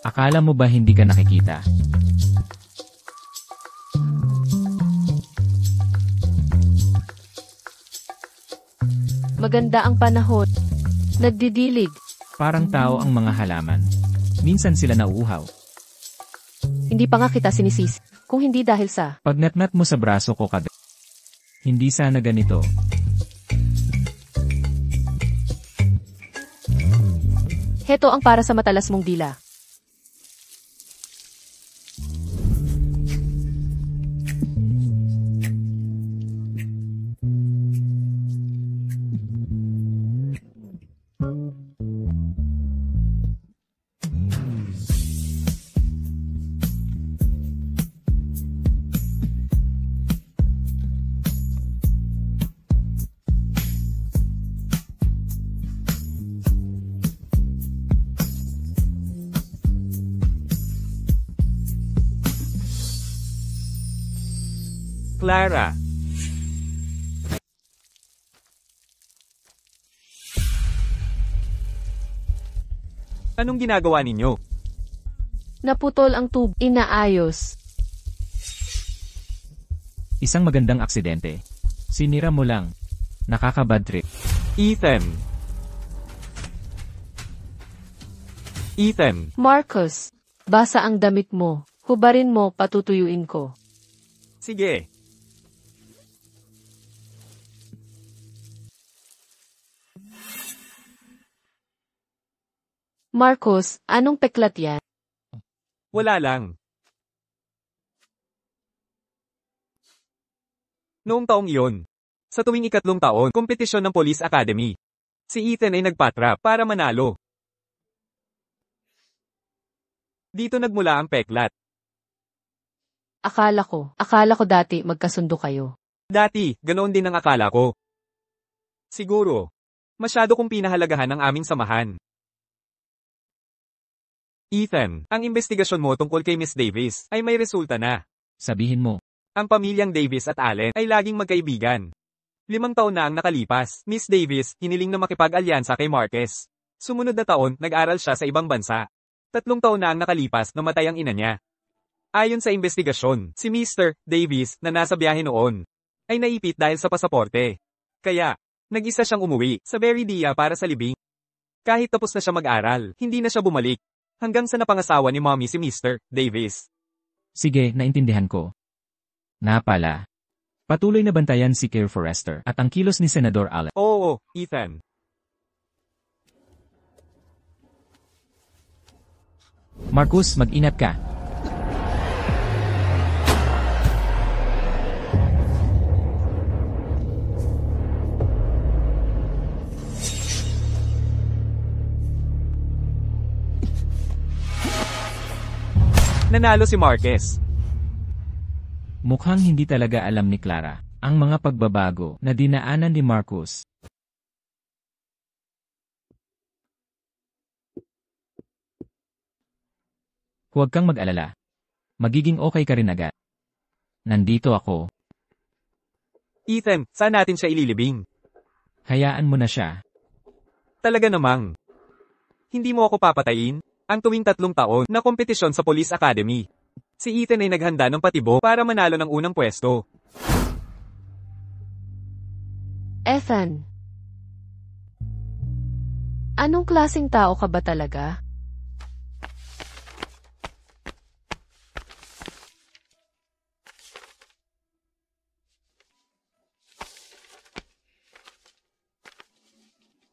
Akala mo ba hindi ka nakikita? Maganda ang panahon. Nagdidilig. Parang tao ang mga halaman. Minsan sila nauuhaw. Hindi pa nga kita sinisisi. Kung hindi dahil sa... Pagnatnat mo sa braso ko kagabi. Hindi sana ganito. Heto ang para sa matalas mong dila. Clara. Anong ginagawa ninyo? Naputol ang tubo. Inaayos. Isang magandang aksidente. Sinira mo lang. Nakaka-bad trip. Ethan. Ethan. Marcus, basa ang damit mo. Hubarin mo, patutuyuin ko. Sige. Marcus, anong peklat yan? Wala lang. Noong taong iyon, sa tuwing 3 taon, kompetisyon ng Police Academy, si Ethan ay nagpatrap para manalo. Dito nagmula ang peklat. Akala ko dati magkasundo kayo. Dati, ganoon din ang akala ko. Siguro, masyado kong pinahalagahan ang aming samahan. Ethan, ang investigasyon mo tungkol kay Miss Davis ay may resulta na. Sabihin mo. Ang pamilyang Davis at Allen ay laging magkaibigan. 5 taon na ang nakalipas, Miss Davis hiniling na makipag-alyansa kay Marquez. Sumunod na taon, nag-aral siya sa ibang bansa. 3 taon na ang nakalipas, namatay ang ina niya. Ayon sa investigasyon, si Mr. Davis na nasa biyahe noon ay naipit dahil sa pasaporte. Kaya, nag-isa siyang umuwi sa Veridia para sa libing. Kahit tapos na siya mag-aral, hindi na siya bumalik. Hanggang sa napangasawa ni Mommy si Mr. Davis. Sige, naintindihan ko. Na pala. Patuloy na bantayan si Keir Forrester at ang kilos ni Senador Allen. Oo, Ethan. Marcus, mag-ingat ka. Nanalo si Marquez. Mukhang hindi talaga alam ni Clara ang mga pagbabago na dinaanan ni Marcus. Huwag kang mag-alala. Magiging okay ka rin agad. Nandito ako. Ethan, saan natin siya ililibing? Hayaan mo na siya. Talaga namang. Hindi mo ako papatayin? Ang tuwing 3 taon na kompetisyon sa Police Academy. Si Ethan ay naghanda ng patibo para manalo ng unang pwesto. Ethan. Anong klaseng tao ka ba talaga?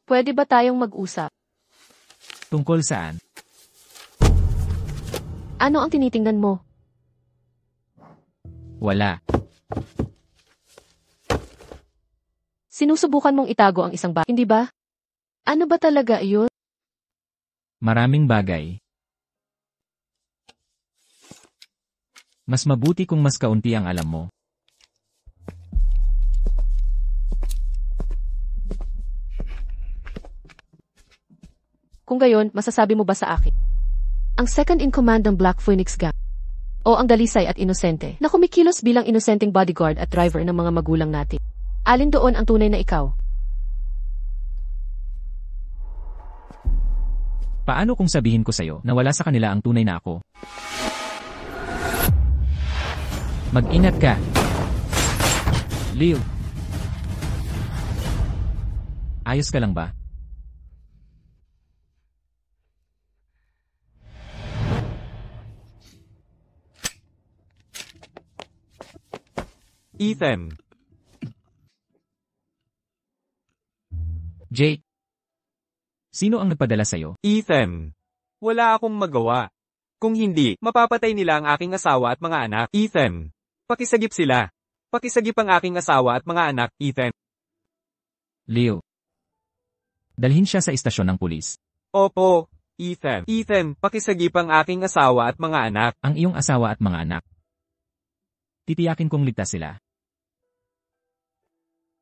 Pwede ba tayong mag-usap? Tungkol saan? Ano ang tinitingnan mo? Wala. Sinusubukan mong itago ang isang bagay, hindi ba? Ano ba talaga iyon? Maraming bagay. Mas mabuti kung mas kaunti ang alam mo. Kung gayon, masasabi mo ba sa akin? Ang second in command ng Black Phoenix Gang. O ang dalisay at inosente na kumikilos bilang inosenteng bodyguard at driver ng mga magulang natin. Alin doon ang tunay na ikaw? Paano kung sabihin ko sa'yo na wala sa kanila ang tunay na ako? Mag-ingat ka. Leo. Ayos ka lang ba? Ethan. Jake. Sino ang nagpadala sa'yo? Ethan. Wala akong magawa. Kung hindi, mapapatay nila ang aking asawa at mga anak. Ethan. Pakisagip sila. Pakisagip ang aking asawa at mga anak, Ethan. Leo. Dalhin siya sa istasyon ng pulis. Opo, Ethan. Ethan, pakisagip ang aking asawa at mga anak. Ang iyong asawa at mga anak. Titiyakin kong ligtas sila.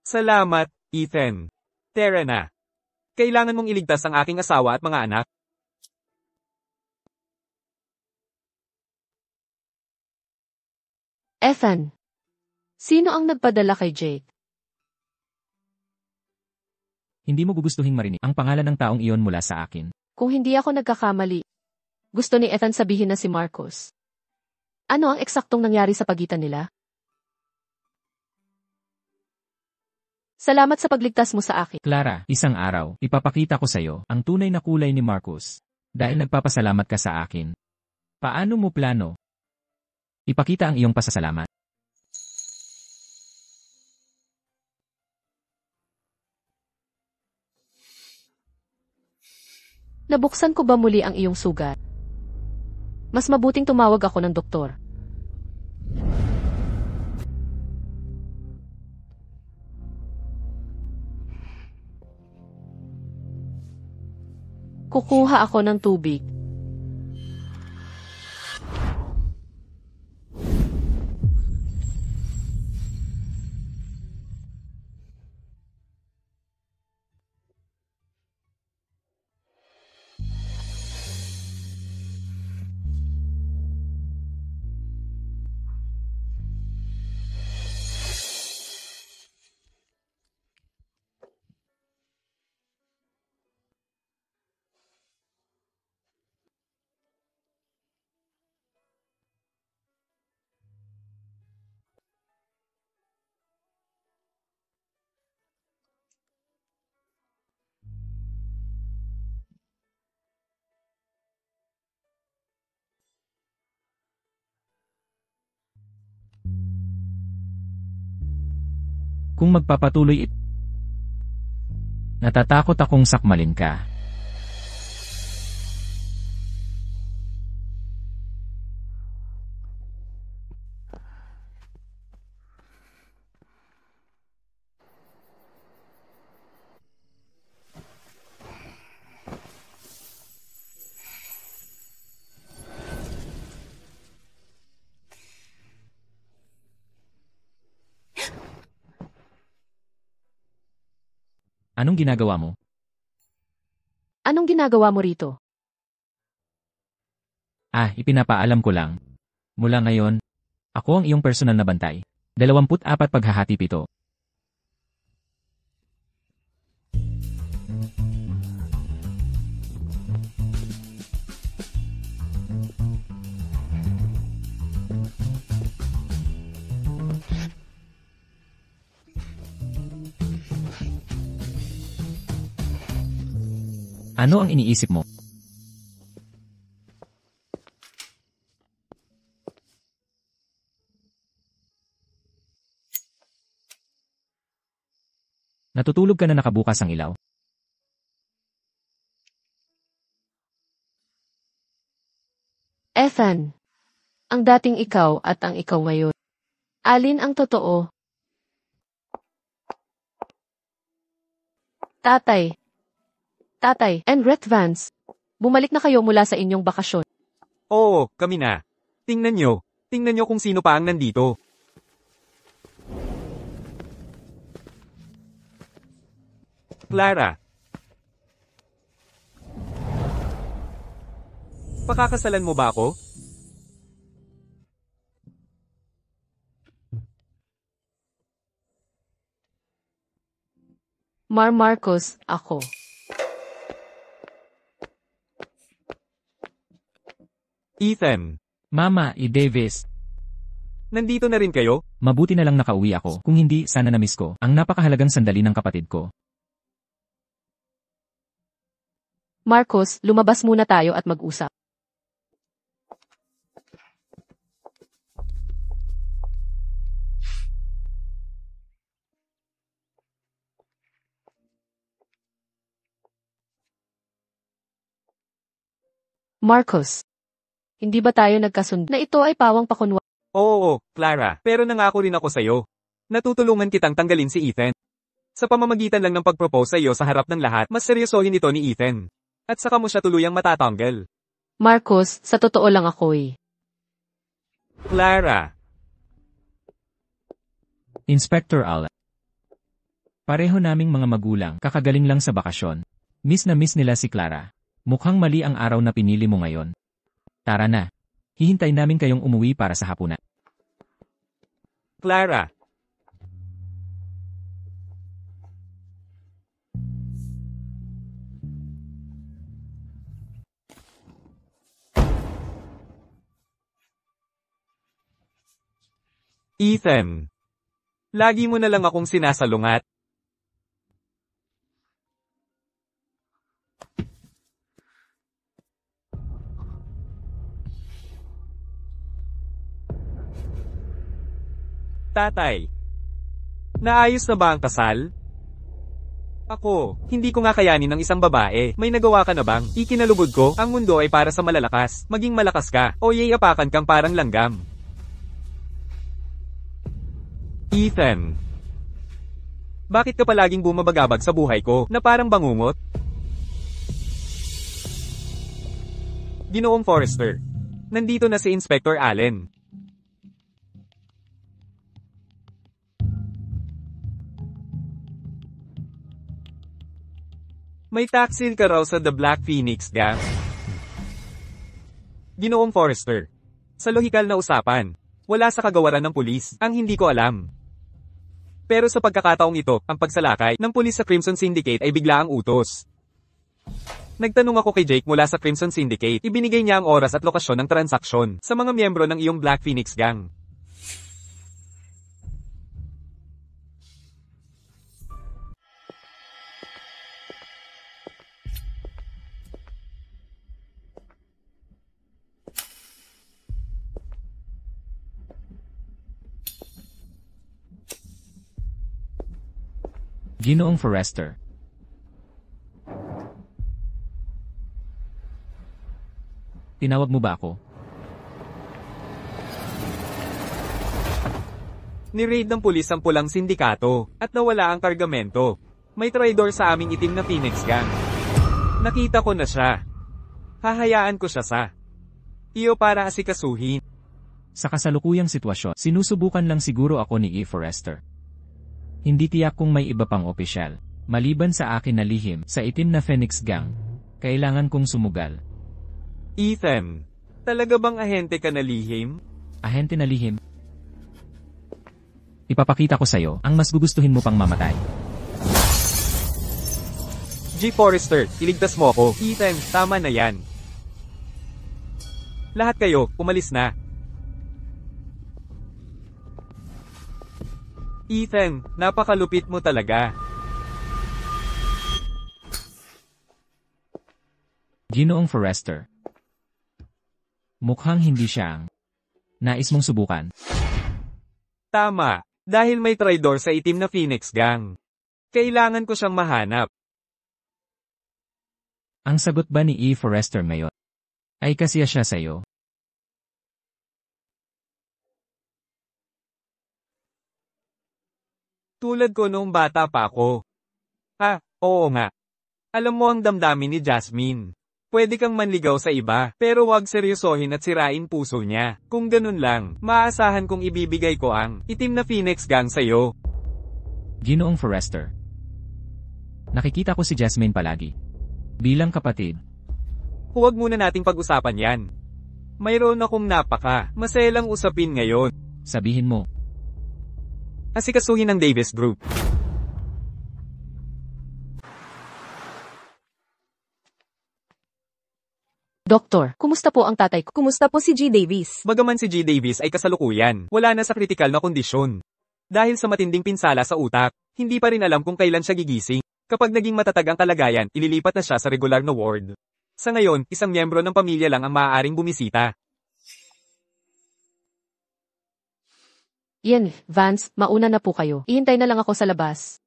Salamat, Ethan. Tara na. Kailangan mong iligtas ang aking asawa at mga anak. Ethan. Sino ang nagpadala kay Jake? Hindi mo gugustuhin marinig ang pangalan ng taong iyon mula sa akin. Kung hindi ako nagkakamali, gusto ni Ethan sabihin na si Marcos. Ano ang eksaktong nangyari sa pagitan nila? Salamat sa pagligtas mo sa akin. Clara, isang araw, ipapakita ko sa'yo ang tunay na kulay ni Marcos. Dahil nagpapasalamat ka sa akin. Paano mo plano? Ipakita ang iyong pasasalamat. Nabuksan ko ba muli ang iyong sugat? Mas mabuting tumawag ako ng doktor. Kukuha ako ng tubig. Kung magpapatuloy natatakot akong sakmalin ka. Anong ginagawa mo? Anong ginagawa mo rito? Ipinapaalam ko lang. Mula ngayon, ako ang iyong personal na bantay. 24 paghahati 7. Ano ang iniisip mo? Natutulog ka na nakabukas ang ilaw? Ethan. Ang dating ikaw at ang ikaw ngayon. Alin ang totoo? Tatay. Tatay, and Ret Vance. Bumalik na kayo mula sa inyong bakasyon. Oo, kami na. Tingnan nyo. Tingnan niyo kung sino pa ang nandito. Clara. Pakakasalan mo ba ako? Marcos, ako. Ethan. Mama, Davis. Nandito na rin kayo? Mabuti na lang nakauwi ako. Kung hindi, sana na-miss ko ang napakahalagang sandali ng kapatid ko. Marcos, lumabas muna tayo at mag-usap. Marcos, hindi ba tayo nagkasundo na ito ay pawang pakunwa? Oo, Clara. Pero nangako rin ako sa'yo. Natutulungan kitang tanggalin si Ethan. Sa pamamagitan lang ng pag-propose sa'yo sa harap ng lahat, mas seryosohin ito ni Ethan. At saka mo siya tuluyang matatanggal. Marcos, sa totoo lang ako'y. Clara. Inspector Al. Pareho naming mga magulang, kakagaling lang sa bakasyon. Miss na miss nila si Clara. Mukhang mali ang araw na pinili mo ngayon. Tara na. Hihintay namin kayong umuwi para sa hapunan. Clara. Ethan. Lagi mo na lang akong sinasalungat. Tatay. Naayos na ba ang kasal? Ako, hindi ko nga kayanin ng isang babae. May nagawa ka na bang? Ikinalubod ko, ang mundo ay para sa malalakas. Maging malakas ka, o yayapakan kang parang langgam. Ethan. Bakit ka palaging bumabagabag sa buhay ko, na parang bangungot? Ginoong Forrester. Nandito na si Inspector Allen. May taksil ka raw sa The Black Phoenix Gang. Ginoong Forrester. Sa lohikal na usapan, wala sa kagawaran ng pulis, ang hindi ko alam. Pero sa pagkakataong ito, ang pagsalakay ng pulis sa Crimson Syndicate ay bigla ang utos. Nagtanong ako kay Jake mula sa Crimson Syndicate, ibinigay niya ang oras at lokasyon ng transaksyon sa mga miyembro ng iyong Black Phoenix Gang. Ginoong Forrester. Tinawag mo ba ako? Ni-raid ng pulis ang pulang sindikato, at nawala ang kargamento. May traidor sa aming itim na Phoenix Gang. Nakita ko na siya. Hahayaan ko siya sa iyo para asikasuhin. Sa kasalukuyang sitwasyon, sinusubukan lang siguro ako ni Forrester. Hindi tiyak kung may iba pang opisyal. Maliban sa akin na lihim, sa itim na Phoenix Gang, kailangan kong sumugal. Ethan, talaga bang ahente ka na lihim? Ahente na lihim? Ipapakita ko sa'yo, ang mas gugustuhin mo pang mamatay. G. Forrester, iligtas mo ako. Ethan, tama na yan. Lahat kayo, umalis na. Ethan, napakalupit mo talaga. Ginoong Forrester. Mukhang hindi siya ang nais mong subukan. Tama, dahil may traidor sa itim na Phoenix Gang. Kailangan ko siyang mahanap. Ang sagot ba ni Forrester ngayon? Ay kasiya siya sa'yo? Tulad ko noong bata pa ako. Oo nga. Alam mo ang damdamin ni Jasmine. Pwede kang manligaw sa iba, pero wag seryosohin at sirain puso niya. Kung ganun lang, maaasahan kong ibibigay ko ang itim na Phoenix Gang sa'yo. Ginoong Forrester. Nakikita ko si Jasmine palagi. Bilang kapatid. Huwag muna nating pag-usapan yan. Mayroon akong maselang usapin ngayon. Sabihin mo. Asikasuhin ng Davis Group. Doktor, kumusta po ang tatay ko? Kumusta po si G. Davis? Bagaman si G. Davis ay kasalukuyan, wala na sa kritikal na kondisyon. Dahil sa matinding pinsala sa utak, hindi pa rin alam kung kailan siya gigising. Kapag naging matatag ang kalagayan, ililipat na siya sa regular na ward. Sa ngayon, isang miyembro ng pamilya lang ang maaaring bumisita. Ian, Vance, mauna na po kayo. Ihintay na lang ako sa labas.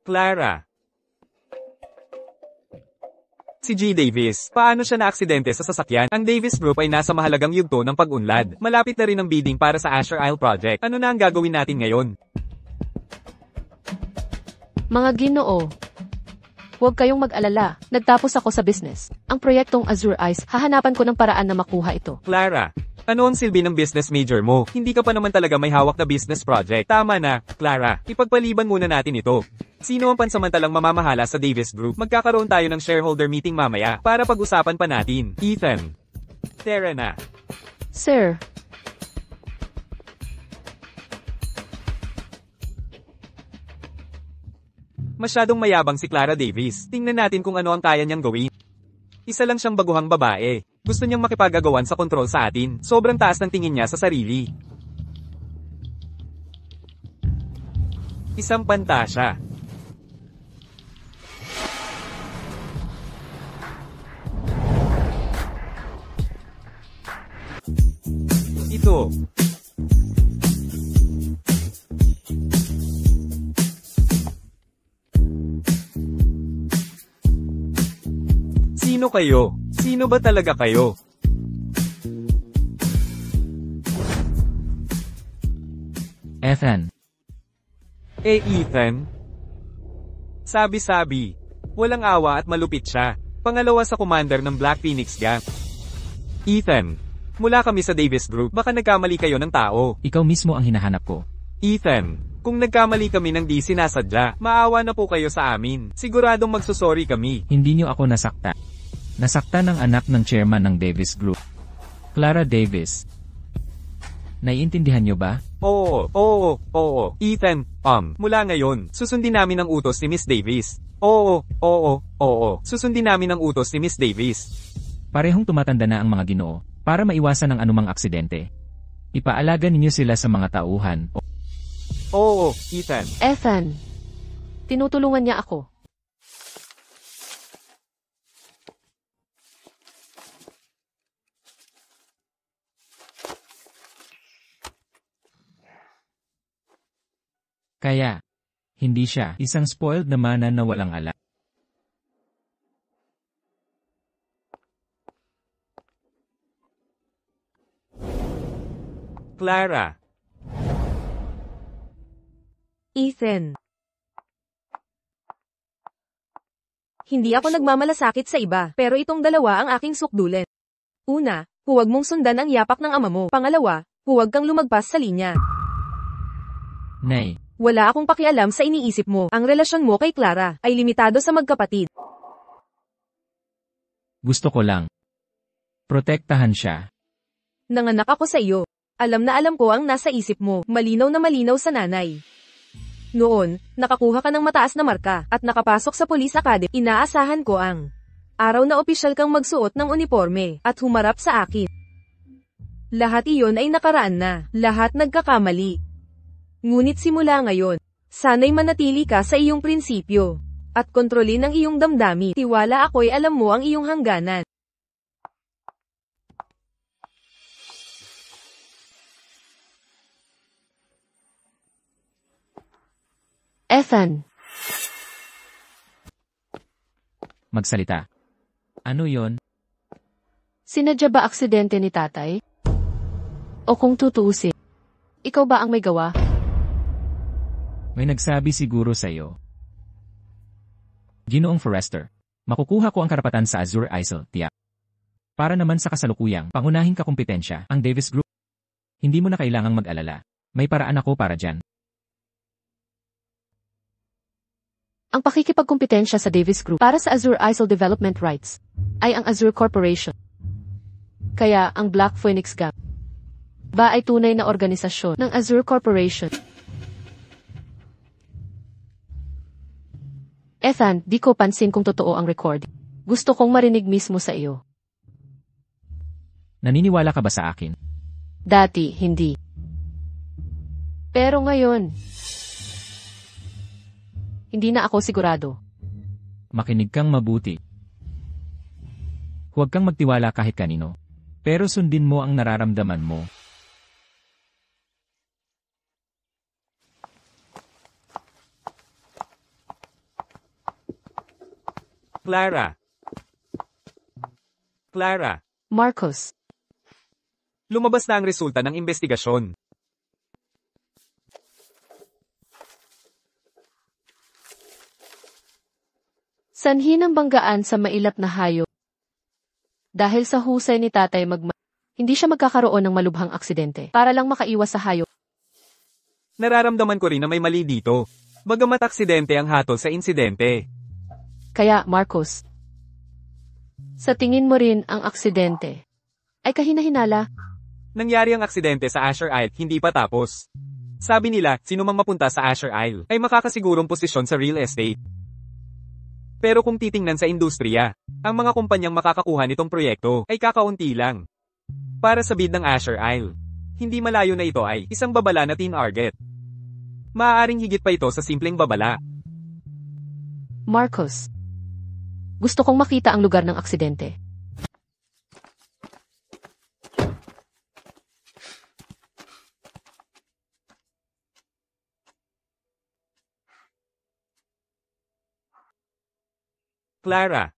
Clara. Si G. Davis, paano siya na-aksidente sa sasakyan? Ang Davis Group ay nasa mahalagang yugto ng pag-unlad. Malapit na rin ang bidding para sa Asher Isle Project. Ano na ang gagawin natin ngayon? Mga Ginoo, huwag kayong mag-alala. Nagtapos ako sa business. Ang proyektong Azure Eyes, hahanapan ko ng paraan na makuha ito. Clara, ano ang silbi ng business major mo? Hindi ka pa naman talaga may hawak na business project. Tama na, Clara. Ipagpaliban muna natin ito. Sino ang pansamantalang mamamahala sa Davis Group? Magkakaroon tayo ng shareholder meeting mamaya para pag-usapan pa natin. Ethan. Tara na. Sir, Masyadong mayabang si Clara Davis. Tingnan natin kung ano ang kaya niyang gawin. Isa lang siyang baguhang babae. Gusto niyang makipag-agawan sa kontrol sa atin. Sobrang taas ng tingin niya sa sarili. Isang pantasya. Ito. Sino kayo? Sino ba talaga kayo? Ethan. Ethan? Sabi-sabi. Walang awa at malupit siya. Pangalawa sa commander ng Black Phoenix Gang. Ethan. Mula kami sa Davis Group, baka nagkamali kayo ng tao. Ikaw mismo ang hinahanap ko. Ethan, kung nagkamali kami ng di sinasadya, maawa na po kayo sa amin. Siguradong magsusorry kami. Hindi niyo ako nasaktan. Nasaktan ng anak ng chairman ng Davis Group. Clara Davis. Naiintindihan niyo ba? Oo. Ethan, mula ngayon, susundin namin ang utos ni Miss Davis. Oo. Susundin namin ang utos ni Miss Davis. Parehong tumatanda na ang mga Ginoo, para maiwasan ang anumang aksidente. Ipaalaga ninyo sila sa mga tauhan. Oo, Ethan. Ethan, tinutulungan niya ako. Kaya, hindi siya isang spoiled na mana na walang alam. Clara. Ethan. Hindi ako nagmamalasakit sa iba, pero itong dalawa ang aking sukdulan. Una, huwag mong sundan ang yapak ng ama mo. Pangalawa, huwag kang lumagpas sa linya. Nay, Wala akong pakialam sa iniisip mo. Ang relasyon mo kay Clara ay limitado sa magkapatid. gusto ko lang. Protektahan siya. Nanganak ako sa iyo. Alam na alam ko ang nasa isip mo. Malinaw na malinaw sa nanay. Noon, nakakuha ka ng mataas na marka at nakapasok sa Police Academy. Inaasahan ko ang araw na opisyal kang magsuot ng uniforme at humarap sa akin. Lahat iyon ay nakaraan na. Lahat nagkakamali. Ngunit simula ngayon, sana'y manatili ka sa iyong prinsipyo at kontrolin ang iyong damdamin. Tiwala ako'y alam mo ang iyong hangganan. Ethan, Magsalita. Ano yon? sinadya ba aksidente ni tatay? O kung tutuusin, ikaw ba ang may gawa? May nagsabi siguro sa'yo. Ginoong Forrester, makukuha ko ang karapatan sa Azure Isle, tiyak. Para naman sa kasalukuyang pangunahing kakumpetensya, ang Davis Group. Hindi mo na kailangang mag-alala. May paraan ako para dyan. Ang pakikipagkumpetensya sa Davis Group para sa Azure Isle Development Rights ay ang Azure Corporation. Kaya ang Black Phoenix Gang ba ay tunay na organisasyon ng Azure Corporation? Ethan, di ko pansin kung totoo ang recording. Gusto kong marinig mismo sa iyo. Naniniwala ka ba sa akin? Dati, hindi. Pero ngayon, hindi na ako sigurado. Makinig kang mabuti. Huwag kang magtiwala kahit kanino. Pero sundin mo ang nararamdaman mo. Clara. Clara. Marcos, Lumabas na ang resulta ng investigasyon. sanhi ng banggaan sa mailap na hayop. Dahil sa husay ni tatay hindi siya magkakaroon ng malubhang aksidente para lang makaiwas sa hayop. Nararamdaman ko rin na may mali dito. Bagamat aksidente ang hatol sa insidente. Kaya, Marcos, sa tingin mo rin ang aksidente ay kahina-hinala? Nangyari ang aksidente sa Asher Isle, hindi pa tapos. Sabi nila, sinumang mapunta sa Asher Isle ay makakasigurong posisyon sa real estate. Pero kung titingnan sa industriya, ang mga kumpanyang makakakuha nitong proyekto ay kakaunti lang. Para sa bid ng Asher Isle, hindi malayo na ito ay isang babala na tinarget. Maaaring higit pa ito sa simpleng babala. Marcos, gusto kong makita ang lugar ng aksidente. Clara,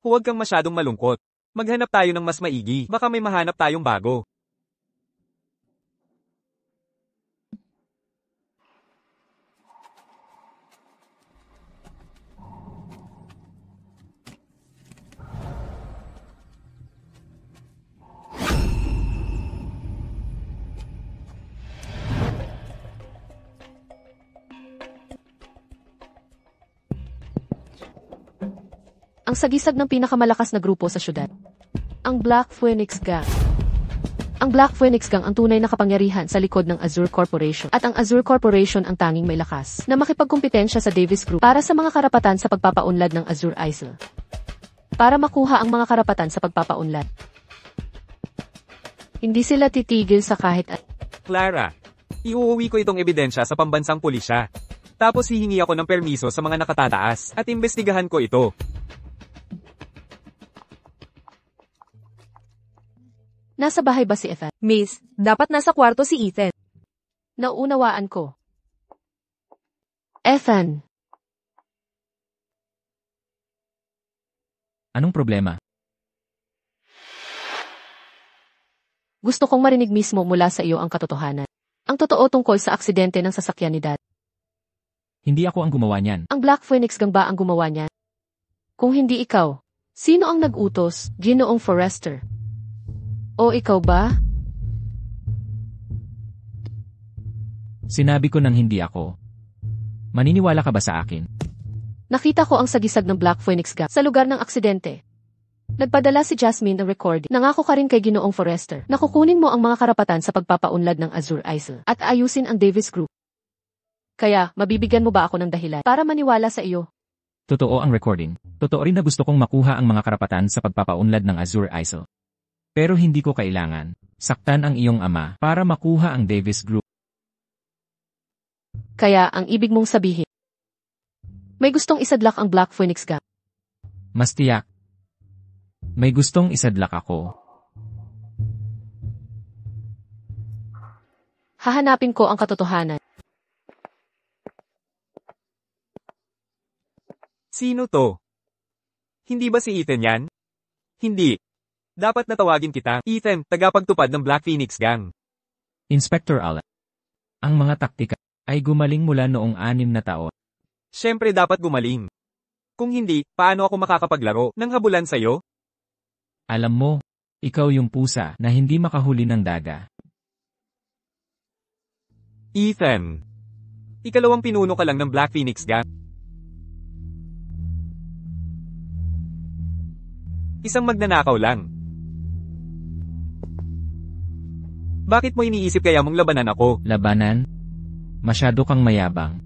huwag kang masyadong malungkot. Maghanap tayo ng mas maigi, baka may mahanap tayong bago. Ang sagisag ng pinakamalakas na grupo sa syudad. Ang Black Phoenix Gang. Ang Black Phoenix Gang ang tunay na kapangyarihan sa likod ng Azure Corporation. At ang Azure Corporation ang tanging may lakas na makipagkumpetensya sa Davis Group para sa mga karapatan sa pagpapaunlad ng Azure Isle. Para makuha ang mga karapatan sa pagpapaunlad. Hindi sila titigil sa kahit Clara, iuuwi ko itong ebidensya sa pambansang pulisya. Tapos hihingi ako ng permiso sa mga nakatataas at imbestigahan ko ito. Nasa bahay ba si Ethan? Miss, dapat nasa kwarto si Ethan. Naunawaan ko. Ethan, Anong problema? gusto kong marinig mismo mula sa iyo ang katotohanan. Ang totoo tungkol sa aksidente ng sasakyan ni Dad. Hindi ako ang gumawa niyan. Ang Black Phoenix Gang ba ang gumawa niyan? Kung hindi ikaw, sino ang nag-utos, Ginoong Forrester? O ikaw ba? Sinabi ko nang hindi ako. Maniniwala ka ba sa akin? Nakita ko ang sagisag ng Black Phoenix Gang sa lugar ng aksidente. Nagpadala si Jasmine ng recording. Nangako ka rin kay Ginoong Forrester na kukunin mo ang mga karapatan sa pagpapaunlad ng Azure Isle at ayusin ang Davis Group. Kaya, mabibigyan mo ba ako ng dahilan para maniwala sa iyo? Totoo ang recording. Totoo rin na gusto kong makuha ang mga karapatan sa pagpapaunlad ng Azure Isle. Pero hindi ko kailangan saktan ang iyong ama para makuha ang Davis Group. Kaya, ang ibig mong sabihin, may gustong isadlak ang Black Phoenix Gang. Mas tiyak. May gustong isadlak ako. Hahanapin ko ang katotohanan. Sino to? Hindi ba si Ethan yan? Hindi. Dapat natawagin kita, Ethan, tagapagtupad ng Black Phoenix Gang. Inspector Allen. Ang mga taktika ay gumaling mula noong 6 na taon. Siyempre dapat gumaling. Kung hindi, paano ako makakapaglaro ng habulan sa'yo? Alam mo, ikaw yung pusa na hindi makahuli ng daga. Ethan. Ikalawang pinuno ka lang ng Black Phoenix Gang. Isang magnanakaw lang. Bakit mo iniisip kaya mong labanan ako? Labanan? Masyado kang mayabang.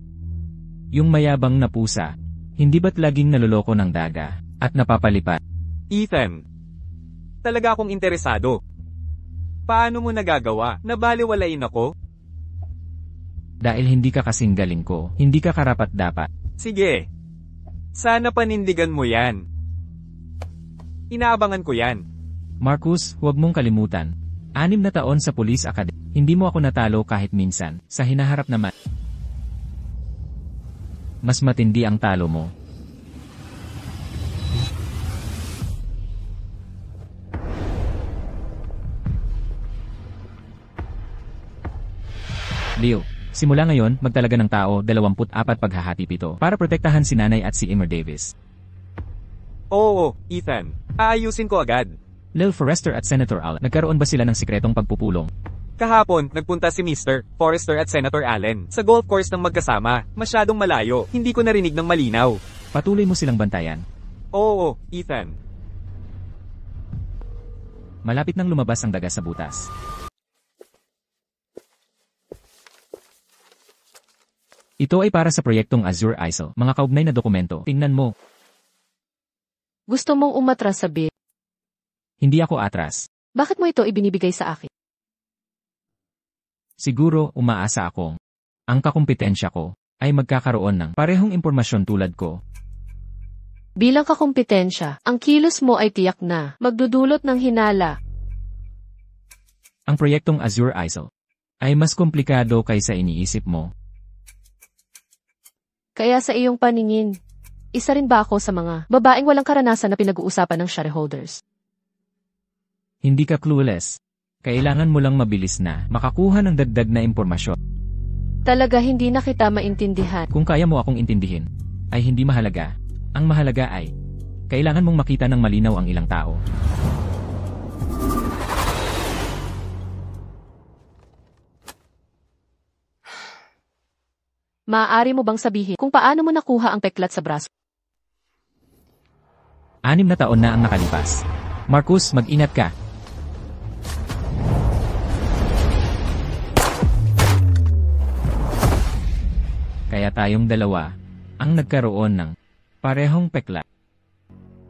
Yung mayabang na pusa, hindi ba't laging naloloko ng daga, at napapalipat? Ethan. Talaga akong interesado. Paano mo nagagawa na baliwalain ako? Dahil hindi ka kasing galing ko, hindi ka karapat-dapat. Sige. Sana panindigan mo yan. Inaabangan ko yan. Marcus, huwag mong kalimutan. 6 na taon sa Police Academy. Hindi mo ako natalo kahit minsan, sa hinaharap naman. Mas matindi ang talo mo. Leo, simula ngayon, magtalaga ng tao 24 paghahati pito para protektahan si Nanay at si Emer Davis. Oo, Ethan. Aayusin ko agad. Lil Forrester at Senator Allen, nagkaroon ba sila ng sikretong pagpupulong? Kahapon, nagpunta si Mr. Forrester at Senator Allen sa golf course ng magkasama. Masyadong malayo, hindi ko narinig ng malinaw. Patuloy mo silang bantayan. Oo, Ethan. Malapit nang lumabas ang daga sa butas. Ito ay para sa proyektong Azure ISO, mga kaugnay na dokumento. Tingnan mo. Gusto mong umatras sa bid. Hindi ako atras. Bakit mo ito ibinibigay sa akin? Siguro, umaasa akong ang kakumpetensya ko ay magkakaroon ng parehong impormasyon tulad ko. Bilang kakumpetensya, ang kilos mo ay tiyak na magdudulot ng hinala. Ang proyektong Azure ISO ay mas komplikado kaysa iniisip mo. Kaya sa iyong paningin, isa rin ba ako sa mga babaeng walang karanasan na pinag-uusapan ng shareholders? Hindi ka clueless. Kailangan mo lang mabilis na makakuha ng dagdag na impormasyon. Talaga hindi na kita maintindihan. Kung kaya mo akong intindihin, ay hindi mahalaga. Ang mahalaga ay, kailangan mong makita ng malinaw ang ilang tao. Maaari mo bang sabihin kung paano mo nakuha ang peklat sa braso? 6 na taon na ang nakalipas. Marcus, mag-ingat ka. Kaya tayong dalawa ang nagkaroon ng parehong peklat.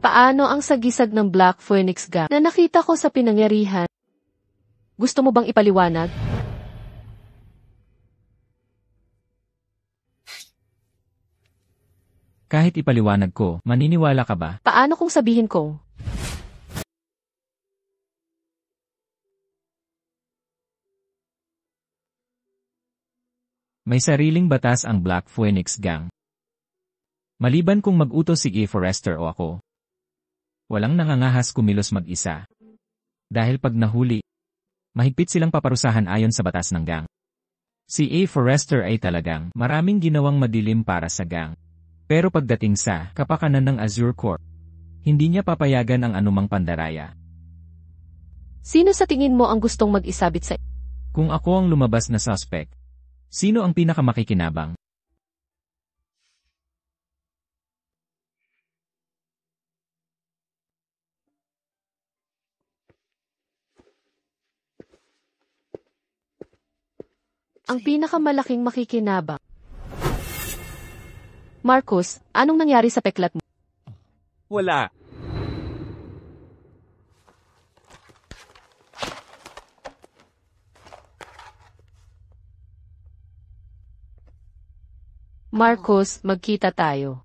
Paano ang sagisag ng Black Phoenix Gang na nakita ko sa pinangyarihan? Gusto mo bang ipaliwanag? Kahit ipaliwanag ko, maniniwala ka ba? Paano kung sabihin ko? May sariling batas ang Black Phoenix Gang. Maliban kung mag-utos si A. Forrester o ako. Walang nangangahas kumilos mag-isa. Dahil pag nahuli, mahigpit silang paparusahan ayon sa batas ng gang. Si A. Forrester ay talagang maraming ginawang madilim para sa gang. Pero pagdating sa kapakanan ng Azure Corp, hindi niya papayagan ang anumang pandaraya. Sino sa tingin mo ang gustong mag-isabit sa... Kung ako ang lumabas na suspect, sino ang pinakamakikinabang? Ang pinakamalaking makikinabang. Marcus, anong nangyari sa peklat mo? Wala. Marcus, magkita tayo.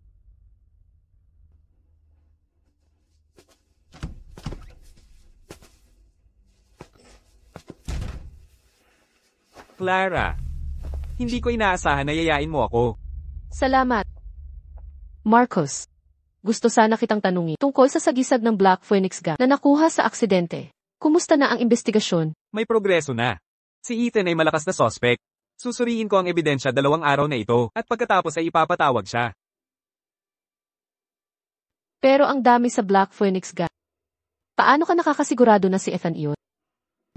Clara. Hindi ko inaasahan na yayain mo ako. Salamat. Marcus, gusto sana kitang tanungin tungkol sa sagisag ng Black Phoenix Gang na nakuha sa aksidente. Kumusta na ang investigasyon? May progreso na. Si Ethan ay malakas na suspect. Susuriin ko ang ebidensya 2 araw na ito at pagkatapos ay ipapatawag siya. Pero ang dami sa Black Phoenix ga. Paano ka nakakasigurado na si Ethan iyon?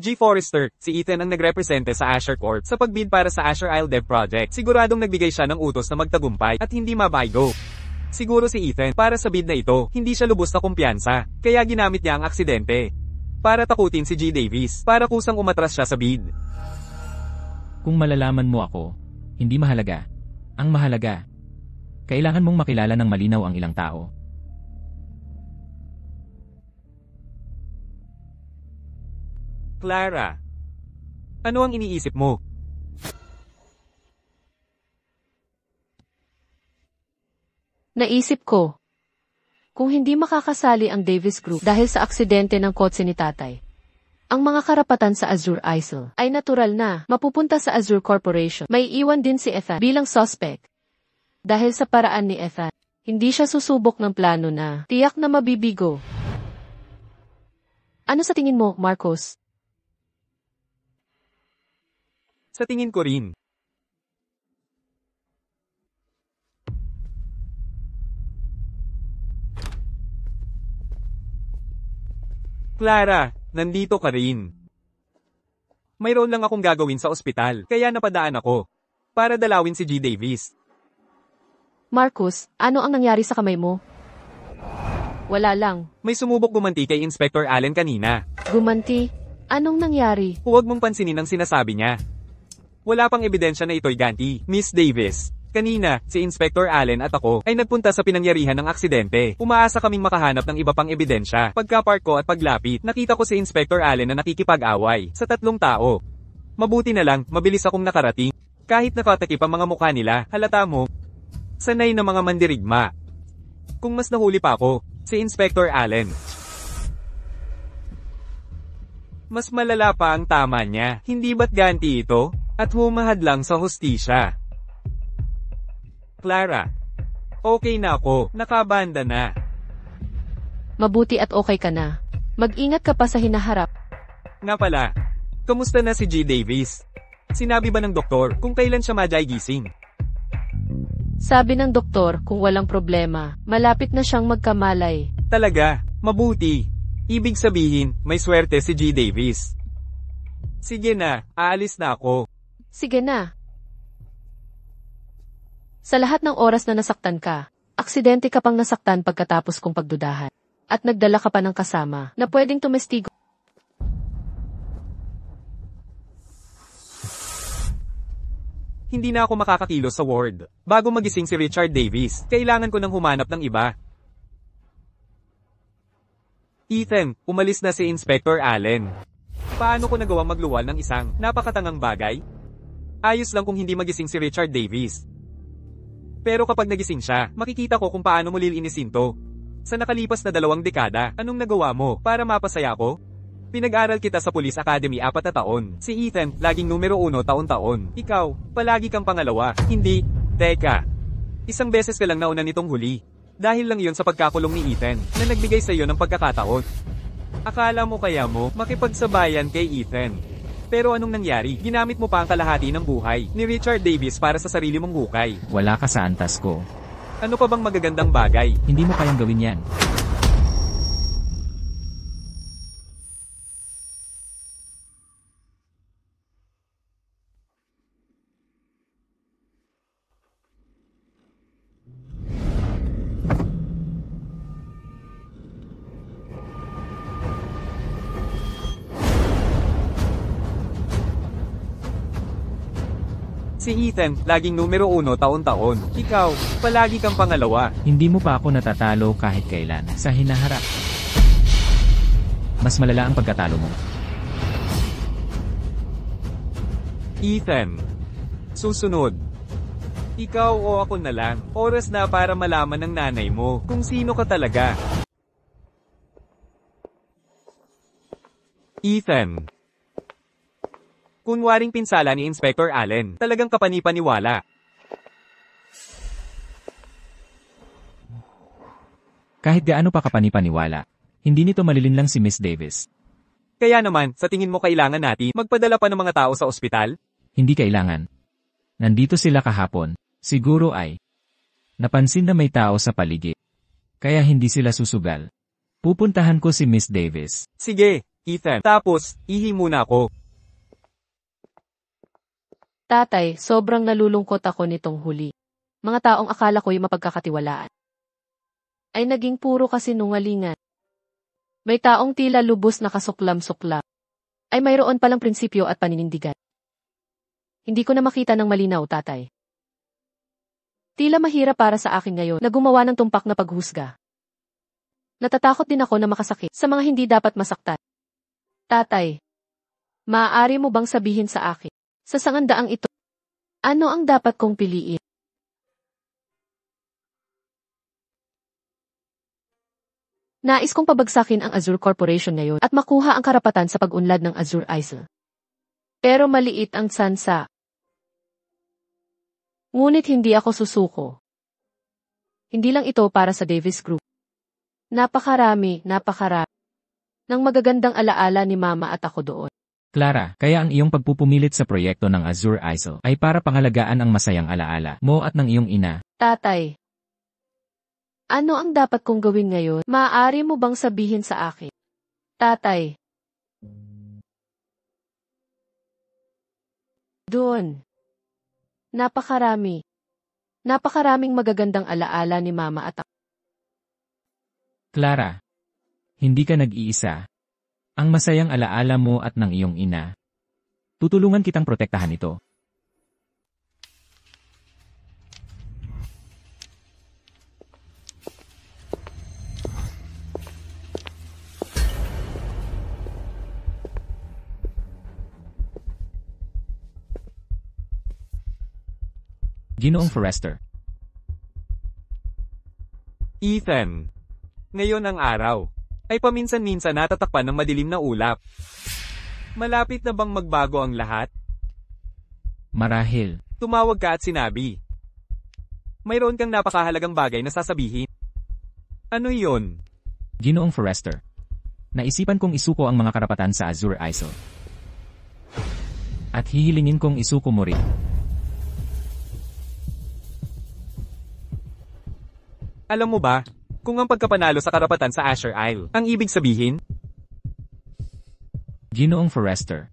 G. Forrester, si Ethan ang nagrepresente sa Asher Corp sa pagbid para sa Asher Isle Dev Project. Siguradong nagbigay siya ng utos na magtagumpay at hindi mabaygo. Siguro si Ethan, para sa bid na ito, hindi siya lubos na kumpiyansa, kaya ginamit niya ang aksidente. Para takutin si G. Davis, para kusang umatras siya sa bid. Kung malalaman mo ako, hindi mahalaga. Ang mahalaga, kailangan mong makilala ng malinaw ang ilang tao. Clara, ano ang iniisip mo? Naisip ko, kung hindi makakasali ang Davis Group dahil sa aksidente ng kotse ni tatay, ang mga karapatan sa Azure Isle ay natural na mapupunta sa Azure Corporation. May iwan din si Ethan bilang suspect. Dahil sa paraan ni Ethan, hindi siya susubok ng plano na tiyak na mabibigo. Ano sa tingin mo, Marcos? Sa tingin ko rin. Clara, nandito ka rin. Mayroon lang akong gagawin sa ospital, kaya napadaan ako. Para dalawin si G. Davis. Marcos, ano ang nangyari sa kamay mo? Wala lang. May sumubok gumanti kay Inspector Allen kanina. Gumanti? Anong nangyari? Huwag mong pansinin ang sinasabi niya. Wala pang ebidensya na ito'y ganti, Miss Davis. Kanina, si Inspector Allen at ako ay nagpunta sa pinangyarihan ng aksidente. Umaasa kaming makahanap ng iba pang ebidensya. Pagka-park ko at paglapit, nakita ko si Inspector Allen na nakikipag-away sa 3 tao. Mabuti na lang, mabilis akong nakarating. Kahit nakatakip ang mga mukha nila, halata mo, sanay na mga mandirigma. Kung mas nahuli pa ako, si Inspector Allen. Mas malala pa ang tama niya, hindi ba't ganti ito? At humahad lang sa hustisya. Clara, okay na ako, nakabanda na. Mabuti at okay ka na. Mag-ingat ka pa sa hinaharap. Nga pala, kamusta na si G. Davis? Sinabi ba ng doktor kung kailan siya gising? Sabi ng doktor, kung walang problema, malapit na siyang magkamalay. Talaga, mabuti. Ibig sabihin, may swerte si G. Davis. Sige na, aalis na ako. Sige na. Sa lahat ng oras na nasaktan ka, aksidente ka pang nasaktan pagkatapos kong pagdudahan. At nagdala ka pa ng kasama na pwedeng tumestigo. Hindi na ako makakakilos sa ward. Bago magising si Richard Davis, kailangan ko nang humanap ng iba. Ethan, umalis na si Inspector Allen. Paano ko nagawang magluwal ng isang napakatangang bagay? Ayos lang kung hindi magising si Richard Davis. Pero kapag nagising siya, makikita ko kung paano mo lilinisin to. Sa nakalipas na 2 dekada, anong nagawa mo para mapasaya ko? Pinag-aral kita sa Police Academy 4 na taon. Si Ethan, laging numero 1 taon-taon. Ikaw, palagi kang pangalawa. Hindi. Teka. Isang beses ka lang nauna nitong huli. Dahil lang yon sa pagkakulong ni Ethan, na nagbigay sa iyo ng pagkakataon. Akala mo kaya mo, makipagsabayan kay Ethan. Pero anong nangyari? Ginamit mo pa ang kalahati ng buhay ni Richard Davis para sa sarili mong hukay. Wala ka sa antas ko. Ano pa bang magagandang bagay? Hindi mo kayang gawin yan. Si Ethan, laging numero 1 taon-taon. Ikaw, palagi kang pangalawa. Hindi mo pa ako natatalo kahit kailan sa hinaharap. Mas malala ang pagkatalo mo. Ethan. Susunod. Ikaw o ako na lang. Oras na para malaman ng nanay mo kung sino ka talaga. Ethan. Kunwaring pinsala ni Inspector Allen, talagang kapanipaniwala. Kahit gaano pa kapanipaniwala, hindi nito malilinlang si Miss Davis. Kaya naman, sa tingin mo kailangan natin magpadala pa ng mga tao sa ospital? Hindi kailangan. Nandito sila kahapon, siguro ay napansin na may tao sa paligid. Kaya hindi sila susugal. Pupuntahan ko si Miss Davis. Sige, Ethan. Tapos, ihi muna ako. Tatay, sobrang nalulungkot ako nitong huli. Mga taong akala ko'y mapagkakatiwalaan ay naging puro kasinungalingan. May taong tila lubos na kasuklam-suklam ay mayroon palang prinsipyo at paninindigan. Hindi ko na makita ng malinaw, tatay. Tila mahirap para sa akin ngayon na gumawa ng tumpak na paghusga. Natatakot din ako na makasakit sa mga hindi dapat masaktan. Tatay, maaari mo bang sabihin sa akin, sa sangandaang ito, ano ang dapat kong piliin? Nais kong pabagsakin ang Azure Corporation ngayon at makuha ang karapatan sa pag-unlad ng Azure Isle. Pero maliit ang tsansa. Ngunit hindi ako susuko. Hindi lang ito para sa Davis Group. Napakarami ng magagandang alaala ni Mama at ako doon. Clara, kaya ang iyong pagpupumilit sa proyekto ng Azure Isle ay para pangalagaan ang masayang alaala mo at ng iyong ina. Tatay, ano ang dapat kong gawin ngayon? Maaari mo bang sabihin sa akin? Tatay. Doon. Napakaraming magagandang alaala ni Mama at ako. Clara, hindi ka nag-iisa. Ang masayang alaala mo at ng iyong ina. Tutulungan kitang protektahan ito. Ginoong Forrester. Ethan. Ngayon ang araw ay paminsan-minsan natatakpan ng madilim na ulap. Malapit na bang magbago ang lahat? Marahil. Tumawag ka at sinabi. Mayroon kang napakahalagang bagay na sasabihin. Ano iyon? Ginoong Forrester. Naisipan kong isuko ang mga karapatan sa Azure Isle. At hihilingin kong isuko mo rin. Alam mo ba, kung ang pagkapanalo sa karapatan sa Azure Isle, ang ibig sabihin? Ginoong Forrester.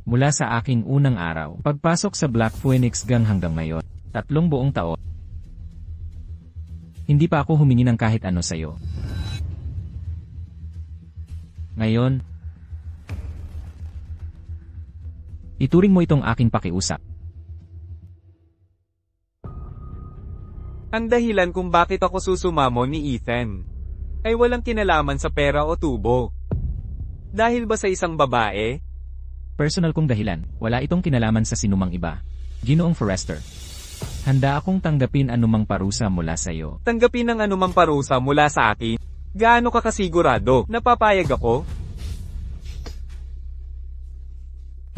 Mula sa aking unang araw, pagpasok sa Black Phoenix Gang hanggang ngayon, 3 buong taon. Hindi pa ako humingi ng kahit ano sa'yo. Ngayon, ituring mo itong aking pakiusap. Ang dahilan kung bakit ako susumamo ni Ethan ay walang kinalaman sa pera o tubo. Dahil ba sa isang babae? Personal kong dahilan, wala itong kinalaman sa sinumang iba. Ginoong Forrester. Handa akong tanggapin anumang parusa mula sa iyo. Tanggapin ang anumang parusa mula sa akin? Gaano ka kasigurado? Napapayag ako?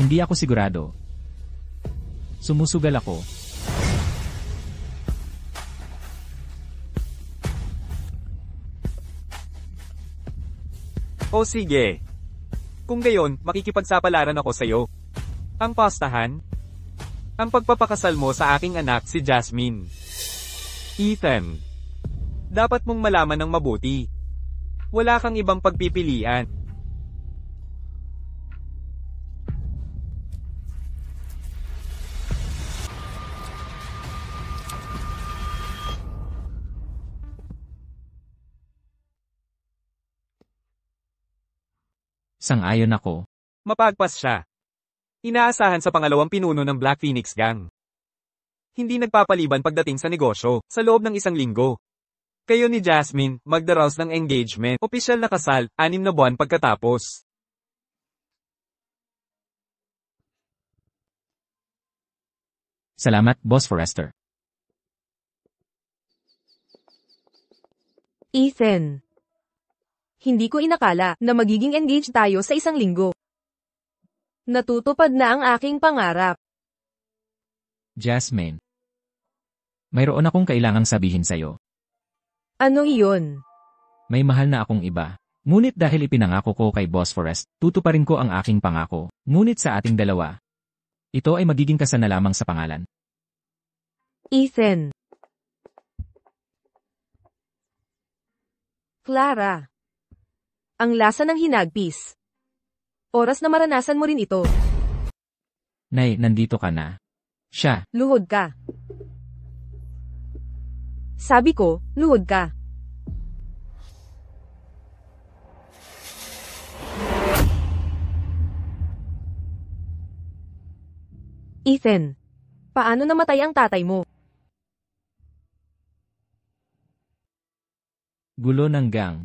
Hindi ako sigurado. Sumusugal ako. O sige. Kung gayon, makikipagsapalaran ako sa iyo. Ang pastahan? Ang pagpapakasal mo sa aking anak si Jasmine. Ethan. Dapat mong malaman ng mabuti. Wala kang ibang pagpipilian. Sang-ayon ako. Mapagpas siya. Inaasahan sa pangalawang pinuno ng Black Phoenix Gang. Hindi nagpapaliban pagdating sa negosyo, sa loob ng 1 linggo. Kayo ni Jasmine, magdaraos ng engagement, opisyal na kasal, 6 na buwan pagkatapos. Salamat, Boss Forrester. Ethan. Hindi ko inakala na magiging engaged tayo sa 1 linggo. Natutupad na ang aking pangarap. Jasmine. Mayroon akong kailangang sabihin sa'yo. Ano iyon? May mahal na akong iba. Ngunit dahil ipinangako ko kay Boss Forrest, tutuparin ko ang aking pangako. Ngunit sa ating dalawa, ito ay magiging kasal na lamang sa pangalan. Ethan. Clara. Ang lasa ng hinagpis. Oras na maranasan mo rin ito. Nay, nandito ka na. Siya, Luhod ka. Sabi ko, luhod ka. Ethan. Paano namatay ang tatay mo? gulo ng gang.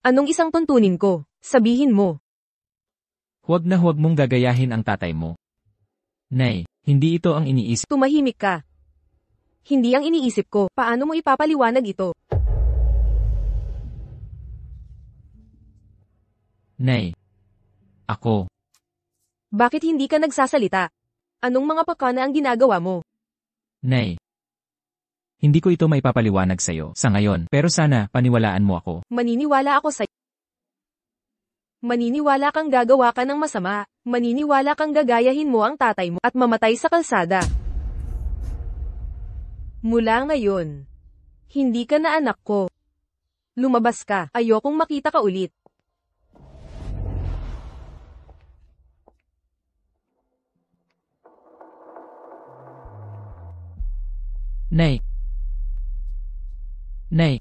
Anong isang tuntunin ko? Sabihin mo. Huwag na huwag mong gagayahin ang tatay mo. Nay, hindi ito ang iniisip. Tumahimik ka. Hindi ang iniisip ko. Paano mo ipapaliwanag ito? Nay. Ako. Bakit hindi ka nagsasalita? Anong mga pakana ang ginagawa mo? Nay. Hindi ko ito maipapaliwanag sa'yo sa ngayon, pero sana paniwalaan mo ako. Maniniwala ako sa... Maniniwala kang gagawa ka ng masama. Maniniwala kang gagayahin mo ang tatay mo at mamatay sa kalsada. Mula ngayon, hindi ka na anak ko. Lumabas ka. Ayokong makita ka ulit. Nay. Nay.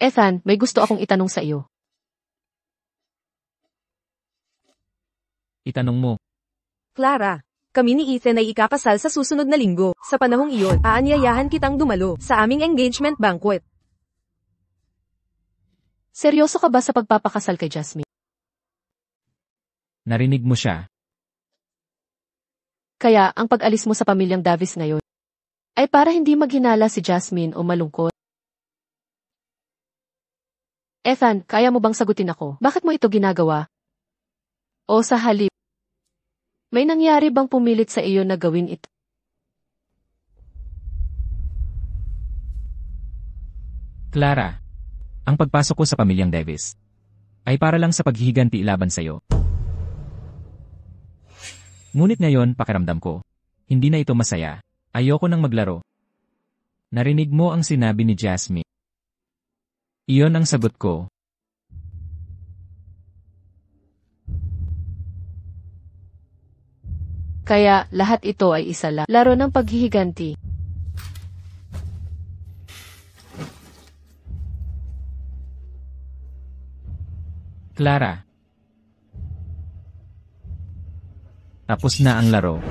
Ethan, may gusto akong itanong sa iyo. Itanong mo. Clara, kami ni Ethan ay ikakasal sa susunod na linggo. Sa panahong iyon, aanyayahan kitang dumalo sa aming engagement banquet. Seryoso ka ba sa pagpapakasal kay Jasmine? Narinig mo siya. Kaya, ang pag-alis mo sa pamilyang Davis ngayon, ay para hindi maghinala si Jasmine o malungkot. Ethan, kaya mo bang sagutin ako? Bakit mo ito ginagawa? O sa halip, may nangyari bang pumilit sa iyo na gawin ito? Clara. Ang pagpasok ko sa pamilyang Davis ay para lang sa paghihiganti laban sa'yo. Ngunit ngayon pakiramdam ko, hindi na ito masaya. Ayoko nang maglaro. Narinig mo ang sinabi ni Jasmine. Iyon ang sagot ko. Kaya, lahat ito ay isa lang. Laro ng paghihiganti. Clara. Tapos na ang laro.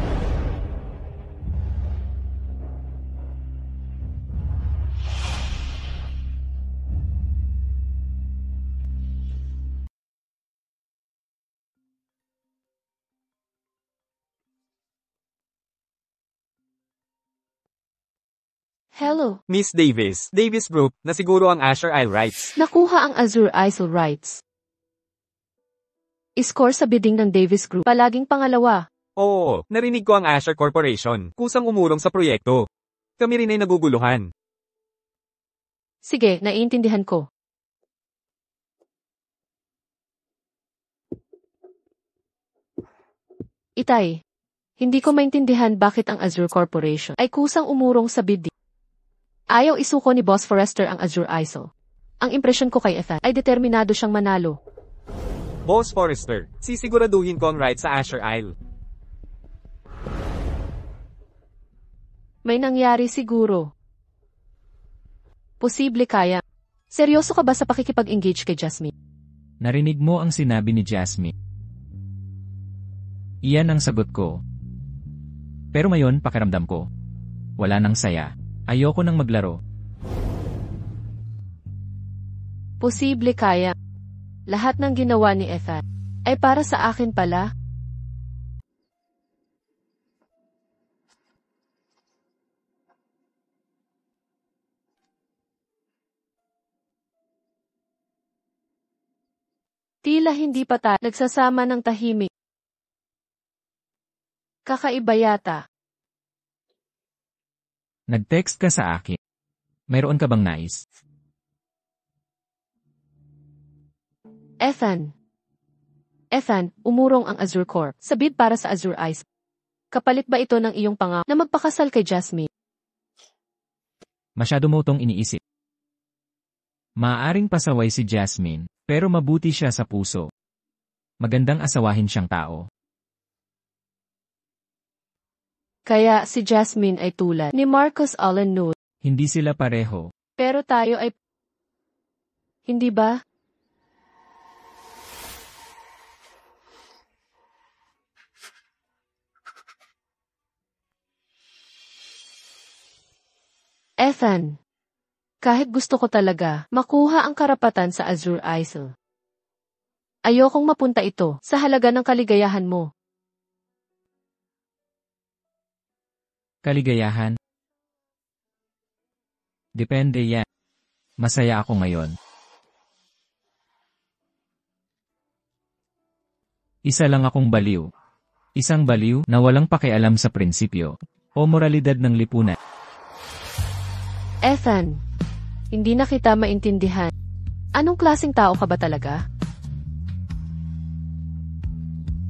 Hello. Miss Davis, Davis Group, na siguro ang Asher Isle rights. Nakuha ang Azure Isle rights. Score sa bidding ng Davis Group. Palaging pangalawa. Oo, narinig ko ang Asher Corporation. Kusang umurong sa proyekto. Kami rin ay naguguluhan. Sige, naiintindihan ko. Itay, hindi ko maintindihan bakit ang Azure Corporation ay kusang umurong sa bidding. Ayaw isuko ni Boss Forrester ang Azure ISO. Ang impresyon ko kay Ethan ay determinado siyang manalo. Boss Forrester, sisiguraduhin ko ang right sa Asher Isle. May nangyari siguro. Posible kaya. Seryoso ka ba sa pakikipag-engage kay Jasmine? Narinig mo ang sinabi ni Jasmine. Iyan ang sagot ko. Pero ngayon pakiramdam ko. Wala nang saya. Ayoko nang maglaro. Posible kaya. Lahat ng ginawa ni Ethan ay para sa akin pala. Tila hindi pa tayo nagsasama ng tahimik. Kakaiba yata. Nag-text ka sa akin. Mayroon ka bang nais? Ethan. Ethan, umurong ang Azure Corp sa bid para sa Azure Ice. Kapalit ba ito ng iyong pangako na magpakasal kay Jasmine? Masyado mo itong iniisip. Maaaring pasaway si Jasmine, pero mabuti siya sa puso. Magandang asawahin siyang tao. Kaya si Jasmine ay tulad ni Marcus Allen Nude. Hindi sila pareho. Pero tayo ay... Hindi ba? Ethan. Kahit gusto ko talaga makuha ang karapatan sa Azure Isle. Ayokong mapunta ito sa halaga ng kaligayahan mo. Kaligayahan? Depende yan. Masaya ako ngayon. Isa lang akong baliw. Isang baliw na walang pakialam sa prinsipyo o moralidad ng lipunan. Ethan, hindi na kita maintindihan. Anong klaseng tao ka ba talaga?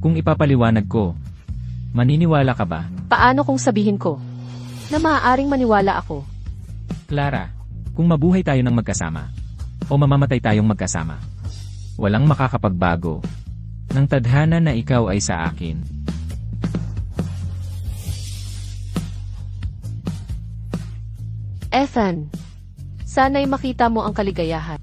Kung ipapaliwanag ko, maniniwala ka ba? Paano kung sabihin ko na maaaring maniwala ako? Clara, kung mabuhay tayo ng magkasama o mamamatay tayong magkasama, walang makakapagbago ng tadhana na ikaw ay sa akin. Ethan, sana'y makita mo ang kaligayahan.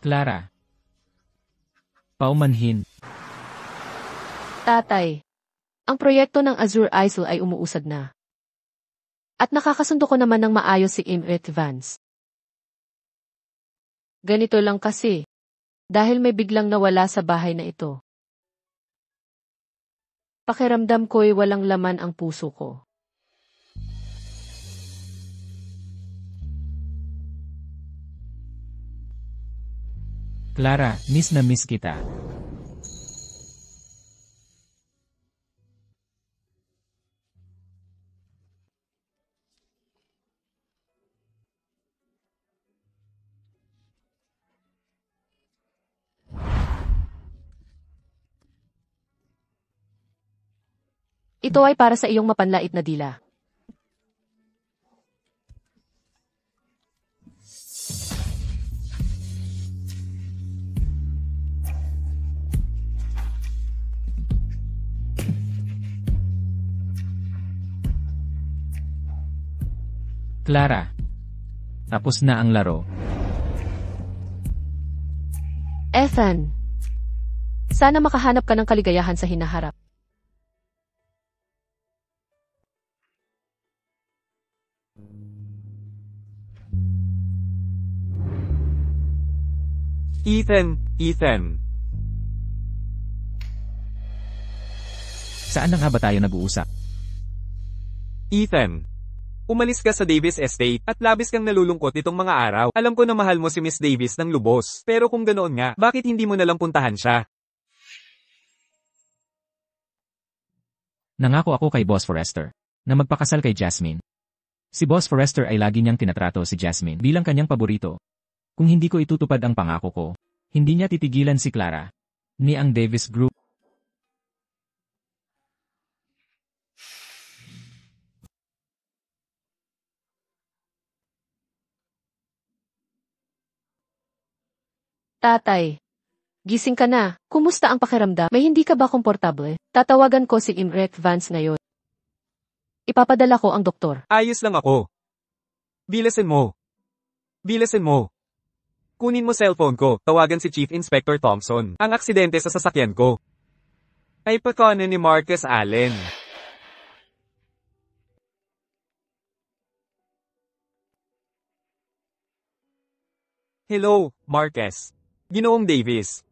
Clara. Paumanhin. Tatay, ang proyekto ng Azure Isle ay umuusad na. At nakakasundo ko naman ng maayos si Imret Vance. Ganito lang kasi, dahil may biglang nawala sa bahay na ito. Pakiramdam ko'y walang laman ang puso ko. Clara, miss na miss kita. Ito ay para sa iyong mapanlait na dila. Clara. Tapos na ang laro. Ethan, sana makahanap ka ng kaligayahan sa hinaharap. Ethan. Saan na nga ba tayo nag-uusap? Ethan. Umalis ka sa Davis Estate at labis kang nalulungkot itong mga araw. Alam ko na mahal mo si Miss Davis ng lubos. Pero kung ganoon nga, bakit hindi mo nalang puntahan siya? Nangako ako kay Boss Forrester na magpakasal kay Jasmine. Si Boss Forrester ay lagi niyang tinatrato si Jasmine bilang kanyang paborito. Kung hindi ko itutupad ang pangako ko, hindi niya titigilan si Clara ni ang Davis Group. Tatay, gising ka na. Kumusta ang pakiramdam? May hindi ka ba komportable? Tatawagan ko si Imret Vance ngayon. Ipapadala ko ang doktor. Ayos lang ako. Bilasin mo. Kunin mo cellphone ko, tawagan si Chief Inspector Thompson. Ang aksidente sa sasakyan ko ay pakone ni Marcus Allen. Hello, Marcus. Ginoong Davis.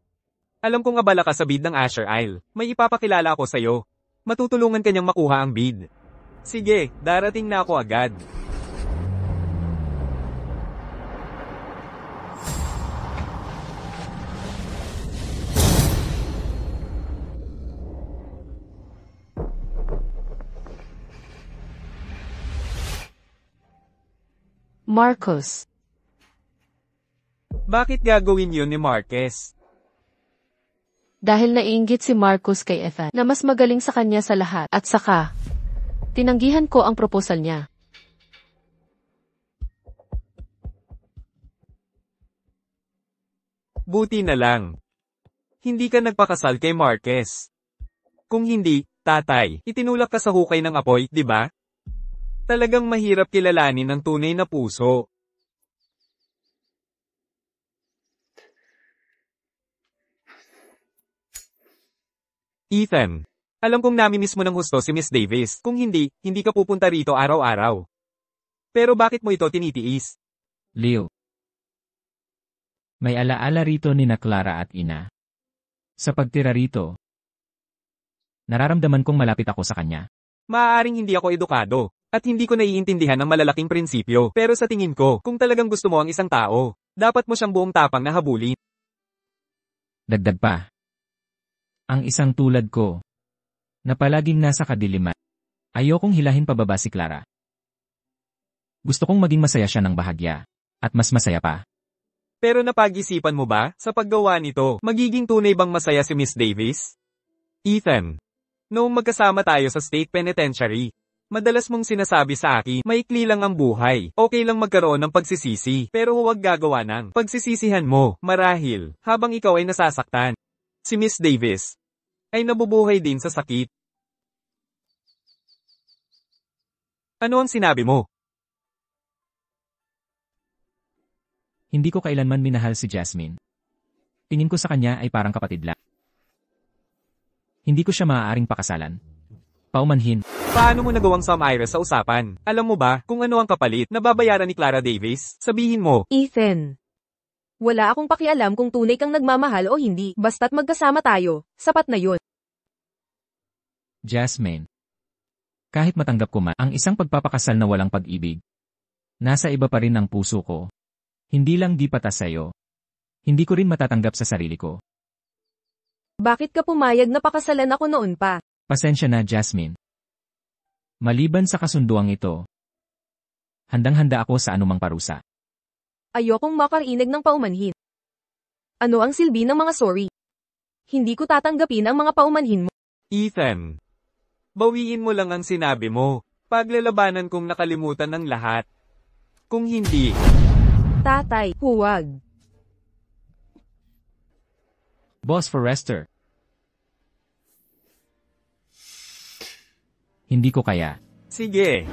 Alam kong abala ka sa bid ng Azure Isle. May ipapakilala ako sa'yo. Matutulungan kanyang makuha ang bid. Sige, darating na ako agad. Marcos. Bakit gagawin yun ni Marquez? Dahil naiinggit si Marcos kay Ethan na mas magaling sa kanya sa lahat at saka, tinanggihan ko ang proposal niya. Buti na lang. Hindi ka nagpakasal kay Marquez. Kung hindi, tatay, itinulak ka sa hukay ng apoy, di ba? Talagang mahirap kilalanin ang tunay na puso. Ethan, alam kong namimiss mo ng husto si Miss Davis. Kung hindi, hindi ka pupunta rito araw-araw. Pero bakit mo ito tinitiis? Leo. May alaala rito ni na Clara at ina. Sa pagtira rito, nararamdaman kong malapit ako sa kanya. Maaaring hindi ako edukado, at hindi ko naiintindihan ang malalaking prinsipyo. Pero sa tingin ko, kung talagang gusto mo ang isang tao, dapat mo siyang buong tapang na habulin. Dagdag pa. Ang isang tulad ko, na palaging nasa kadiliman, ayokong hilahin pababa si Clara. Gusto kong maging masaya siya ng bahagya, at mas masaya pa. Pero napag-isipan mo ba, sa paggawa nito, magiging tunay bang masaya si Miss Davis? Ethan, noong magkasama tayo sa State Penitentiary, madalas mong sinasabi sa akin, maikli lang ang buhay, okay lang magkaroon ng pagsisisi, pero huwag gagawa ng pagsisisihan mo, marahil, habang ikaw ay nasasaktan. Si Miss Davis ay nabubuhay din sa sakit. Ano ang sinabi mo? Hindi ko kailanman minahal si Jasmine. Tingin ko sa kanya ay parang kapatid lang. Hindi ko siya maaaring pakasalan. Paumanhin. Paano mo nagawang sum-ira sa usapan? Alam mo ba kung ano ang kapalit na babayaran ni Clara Davis? Sabihin mo. Ethan. Wala akong pakialam kung tunay kang nagmamahal o hindi, basta't magkasama tayo, sapat na yun. Jasmine. Kahit matanggap ko man ang isang pagpapakasal na walang pag-ibig, nasa iba pa rin ang puso ko. Hindi lang di patas sa'yo. Hindi ko rin matatanggap sa sarili ko. Bakit ka pumayag na pakasalan ako noon pa? Pasensya na, Jasmine. Maliban sa kasunduang ito, handang-handa ako sa anumang parusa. Ayokong makarinig ng paumanhin. Ano ang silbi ng mga sorry? Hindi ko tatanggapin ang mga paumanhin mo. Ethan, bawiin mo lang ang sinabi mo. Paglalabanan kong nakalimutan ng lahat. Kung hindi, Tatay, huwag. Boss Forrester. Hindi ko kaya. sige.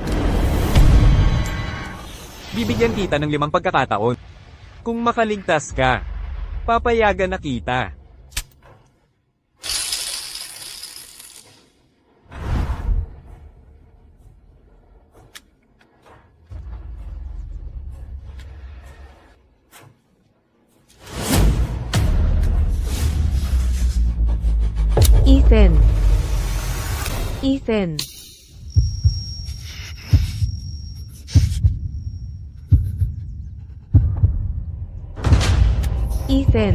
Bibigyan kita ng 5 pagkakataon. Kung makaligtas ka, papayagan na kita. Ethan. Ethan. Ethan.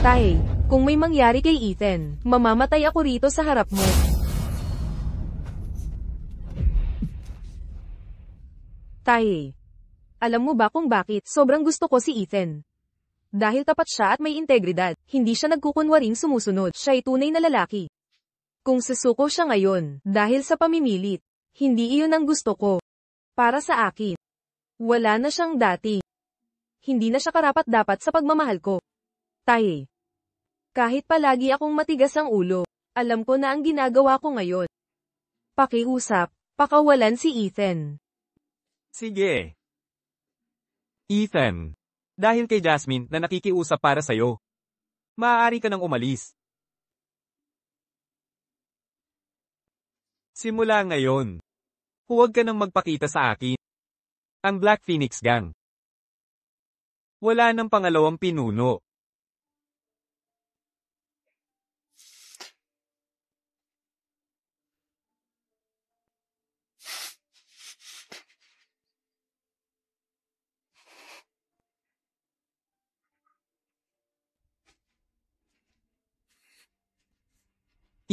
Tay, kung may mangyari kay Ethan, mamamatay ako rito sa harap mo. Tay, alam mo ba kung bakit sobrang gusto ko si Ethan? Dahil tapat siya at may integridad, hindi siya nagkukunwaring sumusunod, siya ay tunay na lalaki. Kung susuko siya ngayon, dahil sa pamimilit, hindi iyon ang gusto ko. Para sa akin, wala na siyang dati. Hindi na siya karapat-dapat sa pagmamahal ko. Tay, kahit palagi akong matigas ang ulo, alam ko na ang ginagawa ko ngayon. Pakiusap, pakawalan si Ethan. Sige. Ethan, dahil kay Jasmine na nakikiusap para sa'yo, maaari ka nang umalis. Simula ngayon, huwag ka nang magpakita sa akin. Ang Black Phoenix Gang. Wala nang pangalawang pinuno.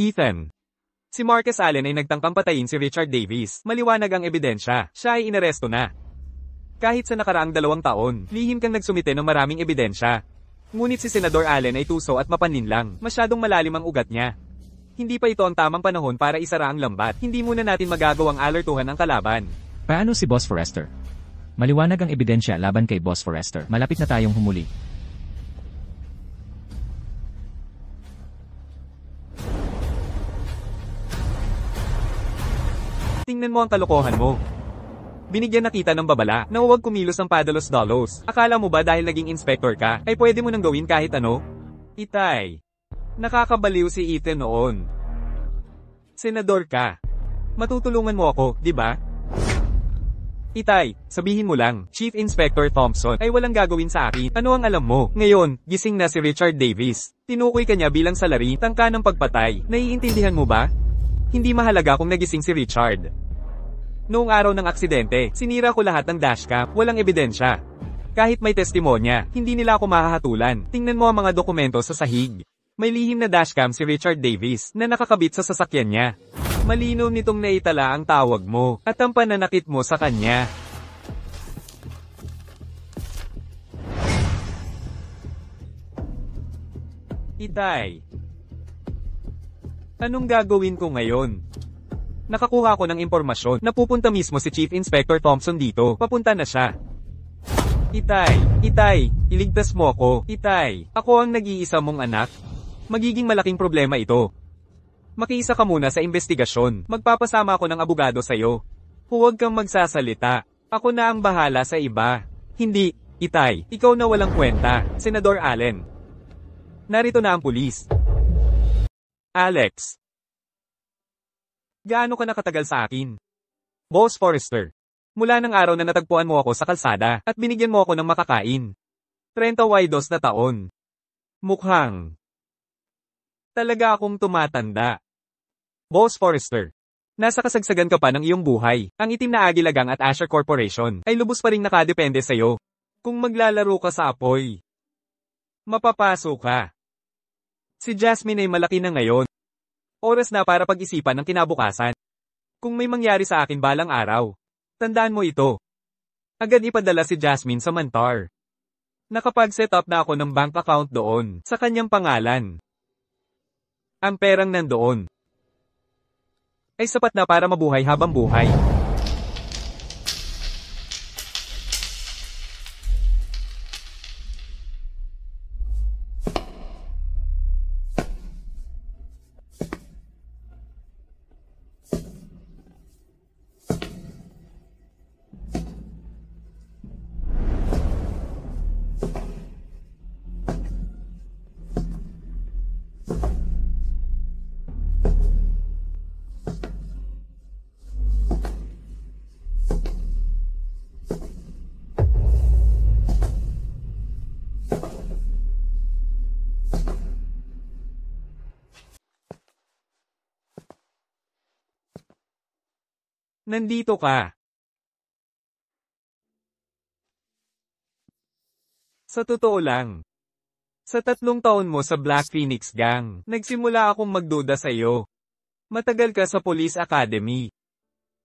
Ethan, Si Marcus Allen ay nagtangkang patayin si Richard Davis. Maliwanag ang ebidensya. Siya ay inaresto na. Kahit sa nakaraang 2 taon, lihim kang nagsumite ng maraming ebidensya. Ngunit si Senador Allen ay tuso at mapaninlang. Masyadong malalim ang ugat niya. Hindi pa ito ang tamang panahon para isara ang lambat. Hindi muna natin magagawang alertuhan ang kalaban. Paano si Boss Forrester? Maliwanag ang ebidensya laban kay Boss Forrester. Malapit na tayong humuli. Tingnan mo ang kalokohan mo. Binigyan na kita ng babala na huwag kumilos ang padalos-dalos. Akala mo ba dahil naging inspector ka, ay pwede mo nang gawin kahit ano? Itay. Nakakabaliw si Ethan noon. Senador ka. Matutulungan mo ako, di ba? Itay, sabihin mo lang, Chief Inspector Thompson ay walang gagawin sa akin. Ano ang alam mo? Ngayon, gising na si Richard Davis. Tinukoy ka niya bilang salari, tangka ng pagpatay. Naiintindihan mo ba? Hindi mahalaga kung nagising si Richard. Noong araw ng aksidente, sinira ko lahat ng dashcam, walang ebidensya. Kahit may testimonya, hindi nila ako mahahatulan. Tingnan mo ang mga dokumento sa sahig. May lihim na dashcam si Richard Davis na nakakabit sa sasakyan niya. Malinaw nitong naitala ang tawag mo at ang pananakit mo sa kanya. Itay. Anong gagawin ko ngayon? Nakakuha ko ng impormasyon na pupunta mismo si Chief Inspector Thompson dito. Papunta na siya. Itay, iligtas mo ako. Itay, ako ang nag-iisa mong anak. Magiging malaking problema ito. Makiisa ka muna sa investigasyon. Magpapasama ako ng abogado sa'yo. Huwag kang magsasalita. Ako na ang bahala sa iba. Hindi, Itay, ikaw na walang kwenta, Senador Allen. Narito na ang pulis. Alex. Gaano ka nakatagal sa akin? Boss Forrester. Mula ng araw na natagpuan mo ako sa kalsada at binigyan mo ako ng makakain. 32 na taon. Mukhang. Talaga akong tumatanda. Boss Forrester. Nasa kasagsagan ka pa ng iyong buhay. Ang itim na Agilagang at Asher Corporation ay lubos pa ring nakadepende sa'yo. Kung maglalaro ka sa apoy, mapapasok ka. Si Jasmine ay malaki na ngayon. Oras na para pag-isipan ng kinabukasan. Kung may mangyari sa akin balang araw, tandaan mo ito. Agad ipadala si Jasmine sa Mantar. Nakapag-set up na ako ng bank account doon, sa kanyang pangalan. Ang perang nandoon ay sapat na para mabuhay habang buhay. Nandito ka. Sa totoo lang. Sa 3 taon mo sa Black Phoenix Gang, nagsimula akong magduda sa iyo. Matagal ka sa Police Academy.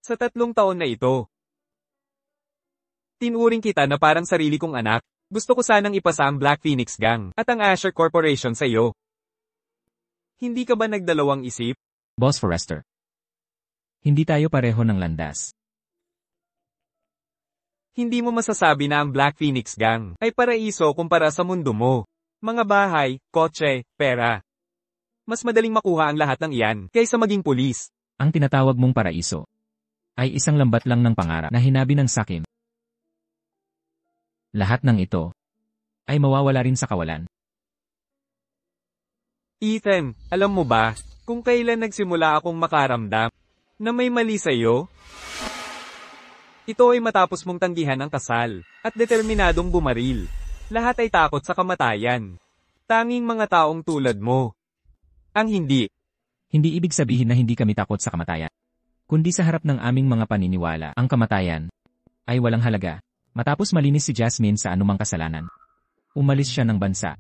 Sa 3 taon na ito, tinuring kita na parang sarili kong anak. Gusto ko sanang ipasa ang Black Phoenix Gang at ang Asher Corporation sa iyo. Hindi ka ba nagdalawang isip? Boss Forrester. Hindi tayo pareho ng landas. Hindi mo masasabi na ang Black Phoenix Gang ay paraiso kumpara sa mundo mo. Mga bahay, kotse, pera. Mas madaling makuha ang lahat ng iyan kaysa maging pulis. Ang tinatawag mong paraiso ay isang lambat lang ng pangarap na hinabi ng sakim. Lahat ng ito ay mawawala rin sa kawalan. Ethan, alam mo ba kung kailan nagsimula akong makaramdam na may mali sa'yo? Ito ay matapos mong tanggihan ang kasal, at determinadong bumaril. Lahat ay takot sa kamatayan. Tanging mga taong tulad mo ang hindi. Hindi ibig sabihin na hindi kami takot sa kamatayan. Kundi sa harap ng aming mga paniniwala, ang kamatayan ay walang halaga. Matapos malinis si Jasmine sa anumang kasalanan, umalis siya ng bansa.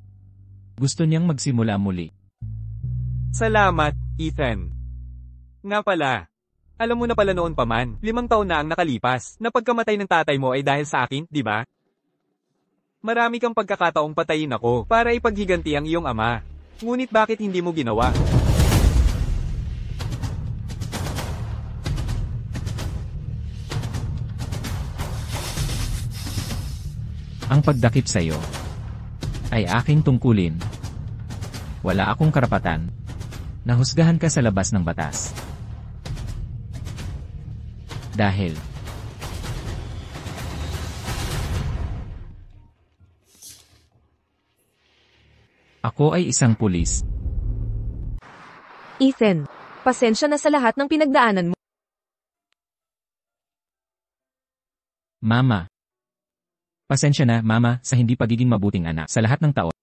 Gusto niyang magsimula muli. Salamat, Ethan. Nga pala. Alam mo na pala noon pa man, 5 taon na ang nakalipas, na pagkamatay ng tatay mo ay dahil sa akin, di ba? Marami kang pagkakataong patayin ako para ipaghiganti ang iyong ama. Ngunit bakit hindi mo ginawa? Ang pagdakip sa iyo ay aking tungkulin. Wala akong karapatan na husgahan ka sa labas ng batas. Dahil ako ay isang pulis. Ethan, pasensya na sa lahat ng pinagdaanan mo. Mama. Pasensya na, Mama, sa hindi pagiging mabuting anak sa lahat ng taon.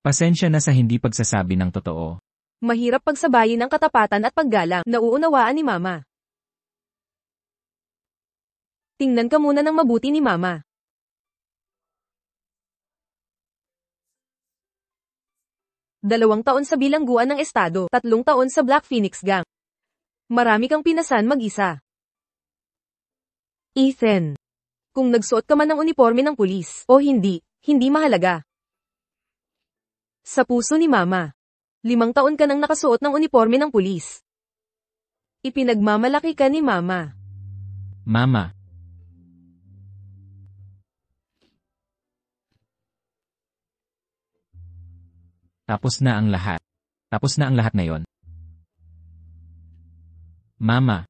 Pasensya na sa hindi pagsasabi ng totoo. Mahirap pagsabayin ang katapatan at paggalang, nauunawaan ni Mama. Tingnan ka muna ng mabuti ni Mama. Dalawang taon sa bilangguan ng estado, 3 taon sa Black Phoenix Gang. Marami kang pinasan mag-isa. Ethan, kung nagsuot ka man ng uniforme ng pulis, o hindi, hindi mahalaga. Sa puso ni Mama, 5 taon ka nang nakasuot ng uniforme ng pulis. Ipinagmamalaki ka ni Mama. Mama. Tapos na ang lahat. Tapos na ang lahat ngayon. Mama.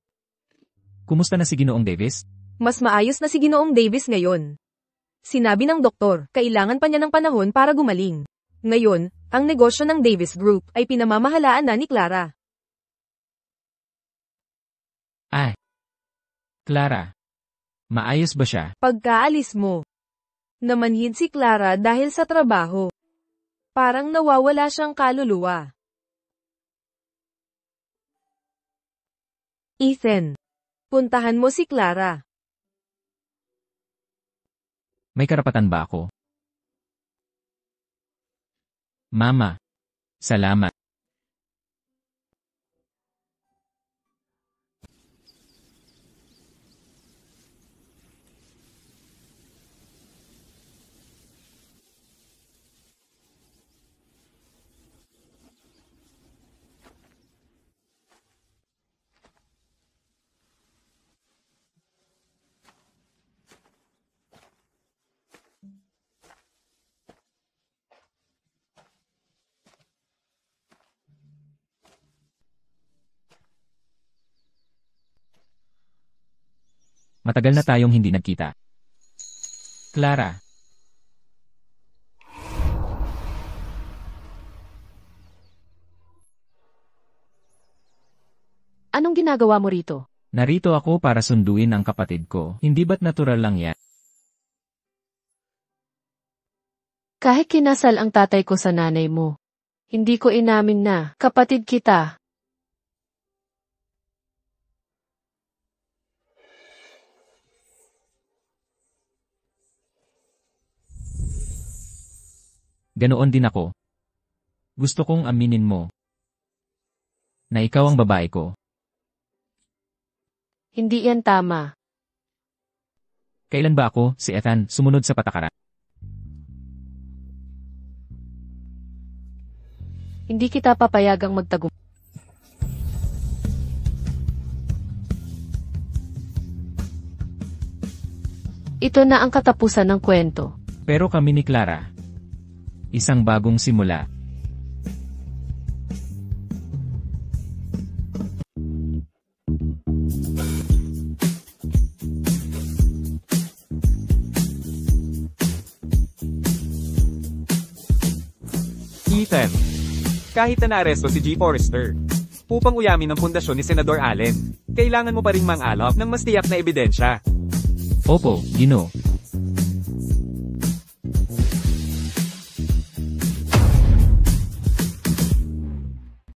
Kumusta na si Ginoong Davis? Mas maayos na si Ginoong Davis ngayon. Sinabi ng doktor, kailangan pa niya ng panahon para gumaling. Ngayon, ang negosyo ng Davis Group ay pinamamahalaan na ni Clara. Ay. Clara. Maayos ba siya? Pagkaalis mo, namanhid si Clara dahil sa trabaho. Parang nawawala siyang kaluluwa. Ethan, puntahan mo si Clara. May karapatan ba ako? Mama. Salamat. Matagal na tayong hindi nagkita. Clara. Anong ginagawa mo rito? Narito ako para sunduin ang kapatid ko. Hindi ba't natural lang yan? Kahit kinasal ang tatay ko sa nanay mo, hindi ko inamin na kapatid kita. Ganoon din ako. Gusto kong aminin mo na ikaw ang babae ko. Hindi yan tama. Kailan ba ako, si Ethan, sumunod sa patakaran? Hindi kita papayagang magtagum. Ito na ang katapusan ng kwento. Pero kami ni Clara, isang bagong simula. Ethan, kahit na naaresto si G. Forrester, upang uyamin ang pundasyon ni Senador Allen, kailangan mo pa ring mang-alap ng mas tiyak na ebidensya. Opo, Gino.